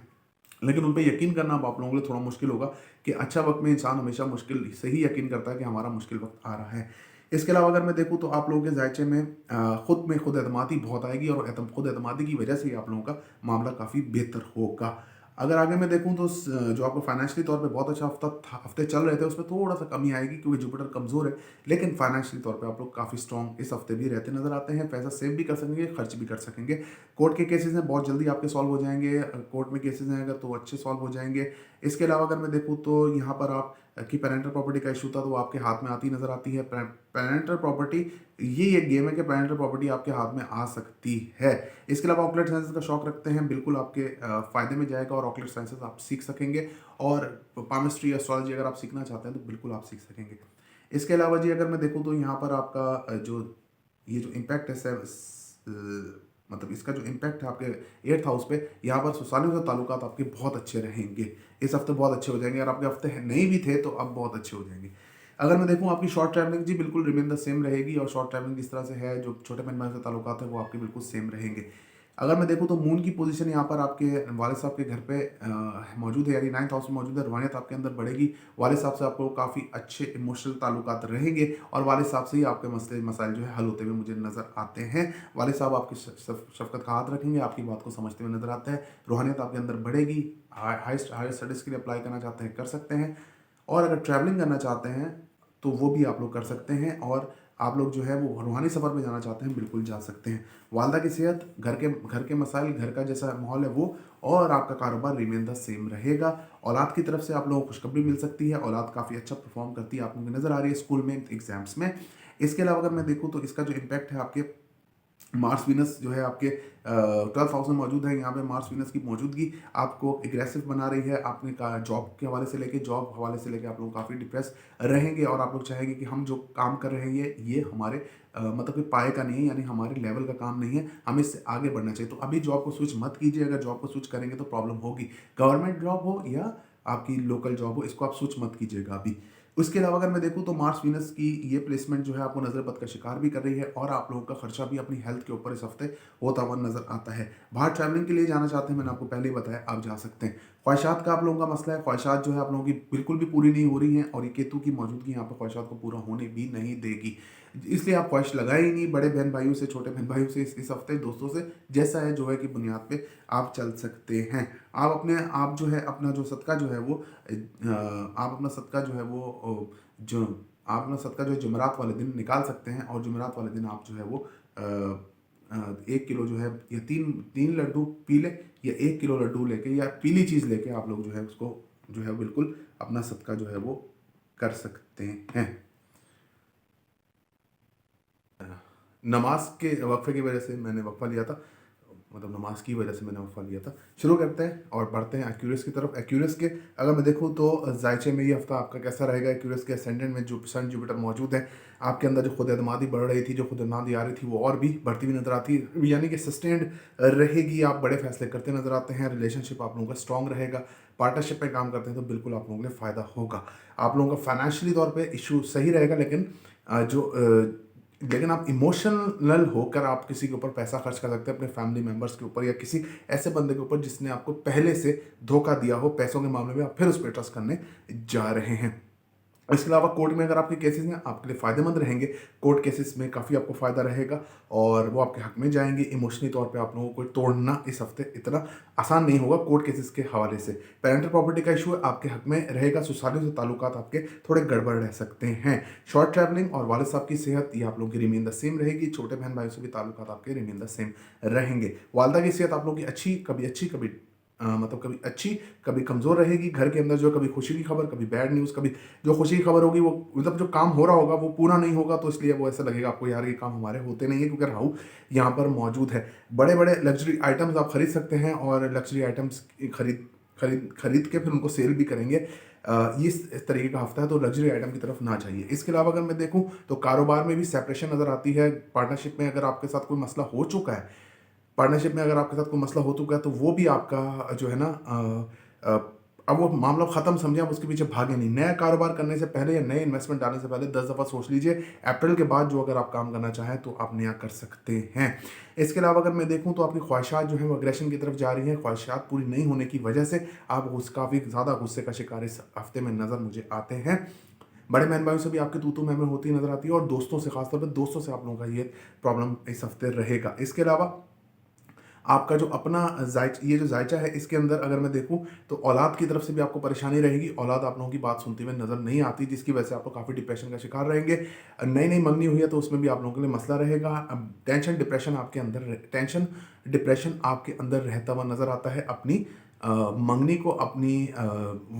लेकिन उन पर यकीन करना अब आप लोगों के लिए थोड़ा मुश्किल होगा कि अच्छा वक्त में इंसान हमेशा मुश्किल से ही यकीन करता है कि हमारा मुश्किल वक्त आ रहा है। इसके अलावा अगर मैं देखूँ तो आप लोगों के जायचे में खुद एतमादी बहुत आएगी और खुद एतमादी की वजह से ही आप लोगों का मामला काफ़ी बेहतर होगा। अगर आगे मैं देखूं तो जो आपको फाइनेंशियली तौर पे बहुत अच्छा हफ्ते चल रहे थे उसमें थोड़ा सा कमी आएगी क्योंकि जुपिटर कमज़ोर है, लेकिन फाइनेंशियली तौर पे आप लोग काफ़ी स्ट्रॉन्ग इस हफ्ते भी रहते नजर आते हैं। पैसा सेव भी कर सकेंगे, खर्च भी कर सकेंगे। कोर्ट के केसेस हैं बहुत जल्दी आपके सॉल्व हो जाएंगे। कोर्ट में केसेस हैं अगर तो अच्छे सॉल्व हो जाएंगे। इसके अलावा अगर मैं देखूँ तो यहाँ पर आप कि पेरेंटल प्रॉपर्टी का इशू था तो वो आपके हाथ में आती नजर आती है। पेरेंटल प्रॉपर्टी ये एक गेम है कि पेरेंटल प्रॉपर्टी आपके हाथ में आ सकती है। इसके अलावा ऑकलेट साइंसेस का शौक रखते हैं, बिल्कुल आपके फायदे में जाएगा और ऑकलेट साइंसेस आप सीख सकेंगे। और पामिस्ट्री एस्ट्रोलॉजी अगर आप सीखना चाहते हैं तो बिल्कुल आप सीख सकेंगे। इसके अलावा जी अगर मैं देखूँ तो यहाँ पर आपका ये जो इम्पैक्ट है मतलब इसका जो इम्पैक्ट है आपके 8th हाउस पे, यहाँ पर ससुरालियों से ताल्लुकात आपके बहुत अच्छे रहेंगे। इस हफ्ते बहुत अच्छे हो जाएंगे और आपके हफ्ते नहीं भी थे तो अब बहुत अच्छे हो जाएंगे। अगर मैं देखूँ आपकी शॉर्ट ट्रैवलिंग जी बिल्कुल रिमेन द सेम रहेगी और शॉर्ट ट्रैवलिंग जिस तरह से है, जो छोटे बहन भाई से ताल्लुकात है वो आपके बिल्कुल सेम रहेंगे। अगर मैं देखूँ तो मून की पोजीशन यहाँ पर आपके वालिद साहब के घर पे मौजूद है, यानी 9th हाउस में मौजूद है। रूहानियत आपके अंदर बढ़ेगी। वालिद साहब से आपको काफ़ी अच्छे इमोशनल ताल्लुकात रहेंगे और वालिद साहब से ही आपके मसले मसाइल जो है हल होते हुए मुझे नज़र आते हैं। वालिद साहब आपकी शफकत का हाथ रखेंगे, आपकी बात को समझते हुए नजर आता है। रूहानियत आपके अंदर बढ़ेगी। हायर स्टडीज़ के लिए अप्लाई करना चाहते हैं कर सकते हैं, और अगर ट्रैवलिंग करना चाहते हैं तो वो भी आप लोग कर सकते हैं, और आप लोग जो है वो रूहानी सफ़र में जाना चाहते हैं बिल्कुल जा सकते हैं। वालदा की सेहत, घर के मसाइल, घर का जैसा माहौल है वो, और आपका कारोबार रिमेन द सेम रहेगा। औलाद की तरफ से आप लोगों को खुशखबरी मिल सकती है। औलाद काफ़ी अच्छा परफॉर्म करती है, आप लोगों को नज़र आ रही है स्कूल में, एग्जाम्स में। इसके अलावा अगर मैं देखूँ तो इसका जो इम्पैक्ट है आपके मार्स वीनस जो है आपके 12th हाउस में मौजूद है। यहाँ पे मार्स वीनस की मौजूदगी आपको एग्रेसिव बना रही है। आपने कहा जॉब के हवाले से लेके आप लोग काफ़ी डिप्रेस रहेंगे और आप लोग चाहेंगे कि हम जो काम कर रहे हैं ये हमारे मतलब कि पाए का नहीं है, यानी हमारे लेवल का काम नहीं है, हमें इससे आगे बढ़ना चाहिए। तो अभी जॉब को स्विच मत कीजिए। अगर जॉब को स्विच करेंगे तो प्रॉब्लम होगी। गवर्नमेंट जॉब हो या आपकी लोकल जॉब हो, इसको आप स्विच मत कीजिएगा अभी। उसके अलावा अगर मैं देखूँ तो मार्स वीनस की ये प्लेसमेंट जो है आपको नज़र बद का शिकार भी कर रही है और आप लोगों का खर्चा भी अपनी हेल्थ के ऊपर इस हफ्ते होता हुआ नजर आता है। बाहर ट्रैवलिंग के लिए जाना चाहते हैं, मैंने आपको पहले ही बताया, आप जा सकते हैं। ख्वाहिशात का आप लोगों का मसला है, ख्वाहिशात जो है आप लोगों की बिल्कुल भी पूरी नहीं हो रही हैं और ये केतु की मौजूदगी यहाँ पर ख्वाहिशात को पूरा होने भी नहीं देगी। इसलिए आप ख्वाहिश लगाए ही नहीं। बड़े बहन भाइयों से, छोटे बहन भाइयों से, इस हफ्ते दोस्तों से जैसा है जो है कि बुनियाद पे आप चल सकते हैं। आप जो है अपना जो सदका जो है वो आप अपना सदका जो है वो जो आप अपना सदका जो है जुमेरात वाले दिन निकाल सकते हैं और जुमेरात वाले दिन आप जो है वो 1 किलो जो है या तीन तीन लड्डू पीले या 1 किलो लड्डू लेके या पीली चीज़ लेके आप लोग जो है उसको जो है बिल्कुल अपना सदका जो है वो कर सकते हैं। नमाज के वक्फे की वजह से मैंने वक्फा लिया था, मतलब नमाज की वजह से मैंने वक्फा लिया था। शुरू करते हैं और बढ़ते हैं एक्यूरस की तरफ। एक्यूरस के अगर मैं देखूं तो जायचे में ये हफ्ता आपका कैसा रहेगा। एक्यूरस के असेंडेंट में जो सन जुपिटर मौजूद है, आपके अंदर जो खुद एतमादी बढ़ रही थी, जो खुद एतमादी आ रही थी, वो और भी बढ़ती हुई नजर आती है, यानी कि सस्टेंड रहेगी। आप बड़े फैसले करते नजर आते हैं। रिलेशनशिप आप लोगों का स्ट्रॉन्ग रहेगा। पार्टनरशिप में काम करते हैं तो बिल्कुल आप लोगों के लिए फ़ायदा होगा। आप लोगों का फाइनेंशियली तौर पर इशू सही रहेगा, लेकिन आप इमोशनल होकर आप किसी के ऊपर पैसा खर्च कर सकते हैं, अपने फैमिली मेंबर्स के ऊपर या किसी ऐसे बंदे के ऊपर जिसने आपको पहले से धोखा दिया हो पैसों के मामले में, आप फिर उस पर ट्रस्ट करने जा रहे हैं। इसके अलावा कोर्ट में अगर आपके केसेस हैं, आपके लिए फ़ायदेमंद रहेंगे। कोर्ट केसेस में काफ़ी आपको फ़ायदा रहेगा और वो आपके हक में जाएंगे। इमोशनली तौर पे आप लोगों को तोड़ना इस हफ्ते इतना आसान नहीं होगा कोर्ट केसेस के हवाले से। पेरेंटल प्रॉपर्टी का इशू आपके हक में रहेगा। ससुरालियों से ताल्लुकात आपके थोड़े गड़बड़ रह सकते हैं। शॉर्ट ट्रैवलिंग और वालिद साहब की सेहत ये आप लोगों की रिमेन द सेम रहेगी। छोटे बहन भाइयों से भी ताल्लुकात आपके रिमेन द सेम रहेंगे। वालदा की सेहत आप लोगों की अच्छी कभी मतलब कभी अच्छी कभी कमज़ोर रहेगी। घर के अंदर जो कभी खुशी की खबर, कभी बैड न्यूज़, कभी जो खुशी की खबर होगी वो मतलब जो काम हो रहा होगा वो पूरा नहीं होगा, तो इसलिए वो ऐसा लगेगा आपको यार ये काम हमारे होते नहीं है, क्योंकि राहु यहाँ पर मौजूद है। बड़े बड़े लग्जरी आइटम्स आप खरीद सकते हैं और लग्जरी आइटम्स खरीद खरीद खरीद के फिर उनको सेल भी करेंगे। इस तरीके का हफ्ता है, तो लग्जरी आइटम की तरफ ना जाइए। इसके अलावा अगर मैं देखूं तो कारोबार में भी सेपरेशन नज़र आती है। पार्टनरशिप में अगर आपके साथ कोई मसला हो चुका है, पार्टनरशिप में अगर आपके साथ कोई मसला हो चुका है, तो वो भी आपका जो है ना अब वो मामला ख़त्म समझे, आप उसके पीछे भागे नहीं। नया कारोबार करने से पहले या नए इन्वेस्टमेंट डालने से पहले 10 दफ़ा सोच लीजिए। अप्रैल के बाद जो अगर आप काम करना चाहें तो आप नया कर सकते हैं। इसके अलावा अगर मैं देखूं तो आपकी ख्वाहिशात जो है वो अग्रेशन की तरफ जा रही हैं। ख्वाहिशात पूरी नहीं होने की वजह से आप काफ़ी ज़्यादा गुस्से का शिकार इस हफ्ते में नज़र मुझे आते हैं। बड़े बहन भाइयों से भी आपकी तू मैं होती नज़र आती है और दोस्तों से, खासतौर पर दोस्तों से आप लोगों का ये प्रॉब्लम इस हफ्ते रहेगा। इसके अलावा आपका जो अपना ये जो जायचा है, इसके अंदर अगर मैं देखूं तो औलाद की तरफ से भी आपको परेशानी रहेगी। औलाद आप लोगों की बात सुनते हुए नज़र नहीं आती, जिसकी वजह से आप लोग काफ़ी डिप्रेशन का शिकार रहेंगे। नई नई मंगनी हुई है तो उसमें भी आप लोगों के लिए मसला रहेगा। टेंशन डिप्रेशन आपके अंदर रहता हुआ नज़र आता है। अपनी मंगनी को, अपनी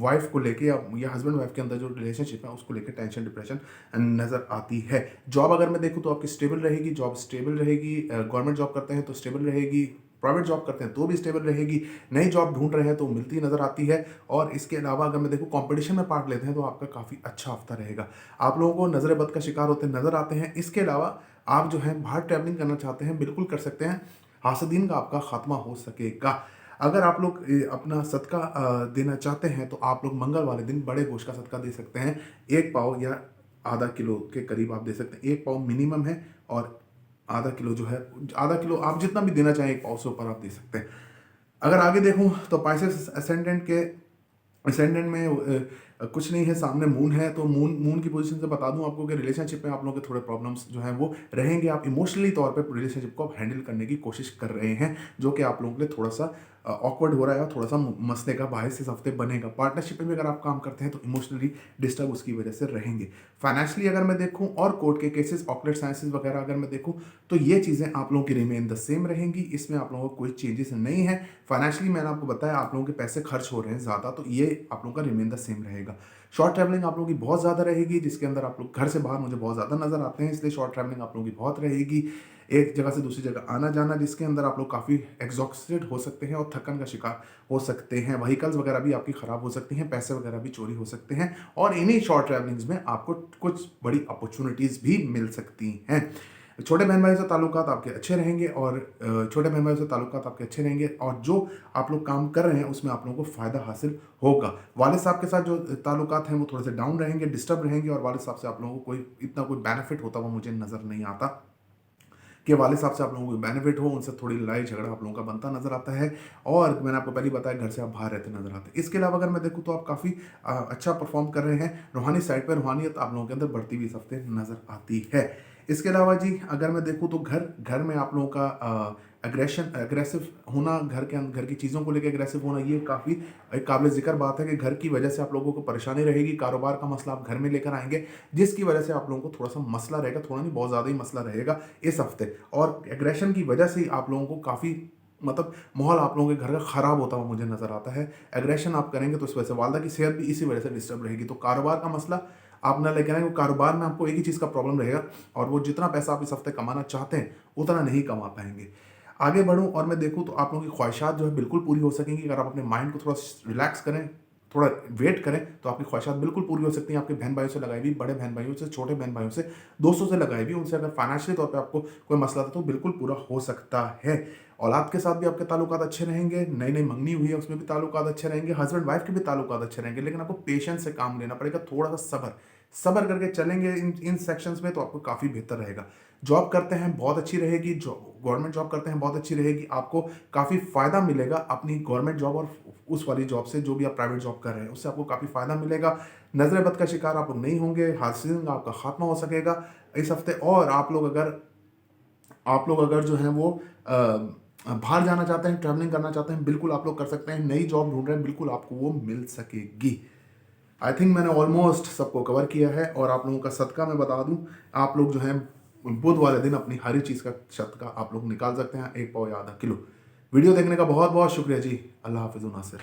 वाइफ को लेके या हस्बैंड वाइफ के अंदर जो रिलेशनशिप है उसको लेकर टेंशन डिप्रेशन नज़र आती है। जॉब अगर मैं देखूँ तो आपकी स्टेबल रहेगी। जॉब स्टेबल रहेगी। गवर्नमेंट जॉब करते हैं तो स्टेबल रहेगी। प्राइवेट जॉब करते हैं तो भी स्टेबल रहेगी। नई जॉब ढूंढ रहे हैं तो मिलती नज़र आती है। और इसके अलावा अगर मैं देखूँ कंपटीशन में पार्ट लेते हैं तो आपका काफ़ी अच्छा हफ्ता रहेगा। आप लोगों को नज़र बद का शिकार होते नज़र आते हैं। इसके अलावा आप जो है बाहर ट्रैवलिंग करना चाहते हैं, बिल्कुल कर सकते हैं। हासदीन का आपका खात्मा हो सकेगा। अगर आप लोग अपना सदका देना चाहते हैं तो आप लोग मंगल वाले दिन बड़े गोश्त का सदका दे सकते हैं। 1 पाव या आधा किलो के करीब आप दे सकते हैं। 1 पाव मिनिमम है और आधा किलो जो है, आधा किलो आप जितना भी देना चाहें 1 पाव से ऊपर आप दे सकते हैं। अगर आगे देखूं तो पाइसेस असेंडेंट में कुछ नहीं है, सामने मून है। तो मून की पोजीशन से बता दूं आपको कि रिलेशनशिप में आप लोगों के थोड़े प्रॉब्लम्स जो हैं वो रहेंगे। आप इमोशनली तौर पे रिलेशनशिप को आप हैंडल करने की कोशिश कर रहे हैं, जो कि आप लोगों के लिए थोड़ा सा ऑकवर्ड हो रहा है और थोड़ा सा मसले का बायस इस हफ्ते बनेगा। पार्टनरशिप में भी अगर आप काम करते हैं तो इमोशनली डिस्टर्ब उसकी वजह से रहेंगे। फाइनेंशियली अगर मैं देखूं और कोर्ट के केसेस, ऑकलेट साइंसेस वगैरह अगर मैं देखूं तो ये चीज़ें आप लोगों की रिमेन द सेम रहेंगी। इसमें आप लोगों को कोई चेंजेस नहीं है। फाइनेंशियली मैंने आपको बताया आप लोगों के पैसे खर्च हो रहे हैं ज़्यादा, तो ये आप लोगों का रिमेन द सेम रहेगा। शॉर्ट ट्रैवलिंग आप लोगों की बहुत ज़्यादा रहेगी, जिसके अंदर आप लोग घर से बाहर मुझे बहुत ज़्यादा नज़र आते हैं, इसलिए शॉर्ट ट्रैवलिंग आप लोगों की बहुत रहेगी। एक जगह से दूसरी जगह आना जाना, जिसके अंदर आप लोग काफ़ी एग्जॉस्टेड हो सकते हैं और थकन का शिकार हो सकते हैं। व्हीकल्स वगैरह भी आपकी ख़राब हो सकती हैं, पैसे वगैरह भी चोरी हो सकते हैं और इन्हीं शॉर्ट ट्रैवलिंग्स में आपको कुछ बड़ी अपॉर्चुनिटीज़ भी मिल सकती हैं। छोटे बहन भाई से ताल्लुकात आपके अच्छे रहेंगे और छोटे बहन भाई से ताल्लुकात आपके अच्छे रहेंगे और जो आप लोग काम कर रहे हैं उसमें आप लोगों को फ़ायदा हासिल होगा। वालिद साहब के साथ जो ताल्लुकात हैं वो थोड़े से डाउन रहेंगे, डिस्टर्ब रहेंगे और वालिद साहब से आप लोगों को कोई बेनिफिट होता हुआ मुझे नज़र नहीं आता कि वालिद साहब से आप लोगों को बेनिफिट हो। उनसे थोड़ी लड़ाई झगड़ा आप लोगों का बनता नजर आता है और मैंने आपको पहले बताया घर से आप बाहर रहते नजर आते हैं। इसके अलावा अगर मैं देखूँ तो आप काफ़ी अच्छा परफॉर्म कर रहे हैं। रूहानी साइड पर रूहानियत आप लोगों के अंदर बढ़ती हुई इस हफ्ते नजर आती है। इसके अलावा जी अगर मैं देखूँ तो घर में आप लोगों का एग्रेसिव होना, घर की चीज़ों को लेकर एग्रेसिव होना, ये काफ़ी एक काबिल ज़िक्र बात है कि घर की वजह से आप लोगों को परेशानी रहेगी। कारोबार का मसला आप घर में लेकर आएंगे, जिसकी वजह से आप लोगों को थोड़ा सा मसला रहेगा, थोड़ा नहीं बहुत ज़्यादा ही मसला रहेगा इस हफ्ते। और एग्रेशन की वजह से आप लोगों को काफ़ी मतलब माहौल आप लोगों के घर का ख़राब होता हुआ मुझे नज़र आता है। एग्रेशन आप करेंगे तो इस वजह से वालदा की सेहत भी इसी वजह से डिस्टर्ब रहेगी। तो कारोबार का मसला आप ना लेकर आएंगे। कारोबार में आपको एक ही चीज़ का प्रॉब्लम रहेगा और वो जितना पैसा आप इस हफ्ते कमाना चाहते हैं उतना नहीं कमा पाएंगे। आगे बढ़ूं और मैं देखूं तो आप लोगों की ख्वाहिशात जो है बिल्कुल पूरी हो सकेंगी अगर आप अपने माइंड को थोड़ा रिलैक्स करें, थोड़ा वेट करें तो आपकी ख्वाहिशात बिल्कुल पूरी हो सकती हैं। आपके बहन भाइयों से लगाई हुई, बड़े बहन भाइयों से, छोटे बहन भाइयों से, दोस्तों से लगाई हुई, उनसे अगर फाइनेंशियली तौर पे आपको कोई मसला था तो बिल्कुल पूरा हो सकता है। औलाद के साथ भी आपके ताल्लुकात अच्छे रहेंगे। नई नई मंगनी हुई है उसमें भी ताल्लुकात अच्छे रहेंगे। हस्बैंड वाइफ के भी ताल्लुकात अच्छे रहेंगे, लेकिन आपको पेशेंस से काम लेना पड़ेगा, थोड़ा सा सब्र करके चलेंगे इन सेक्शंस में तो आपको काफ़ी बेहतर रहेगा। जॉब करते हैं बहुत अच्छी रहेगी, गवर्नमेंट जॉब करते हैं बहुत अच्छी रहेगी, आपको काफ़ी फ़ायदा मिलेगा अपनी गवर्नमेंट जॉब और उस वाली जॉब से जो भी आप प्राइवेट जॉब कर रहे हैं उससे आपको काफ़ी फ़ायदा मिलेगा। नजर बद का शिकार आप लोग नहीं होंगे, हादसे का आपका खात्मा हो सकेगा इस हफ्ते। और आप लोग अगर जो है वो बाहर जाना चाहते हैं, ट्रैवलिंग करना चाहते हैं, बिल्कुल आप लोग कर सकते हैं। नई जॉब ढूंढ रहे हैं, बिल्कुल आपको वो मिल सकेगी। आई थिंक मैंने ऑलमोस्ट सबको कवर किया है और आप लोगों का सदका मैं बता दूं, आप लोग जो है बुध वाले दिन अपनी हर चीज़ का सदका आप लोग निकाल सकते हैं, 1 पाव या आधा किलो। वीडियो देखने का बहुत बहुत शुक्रिया जी। अल्लाह हाफिज़ नासिर।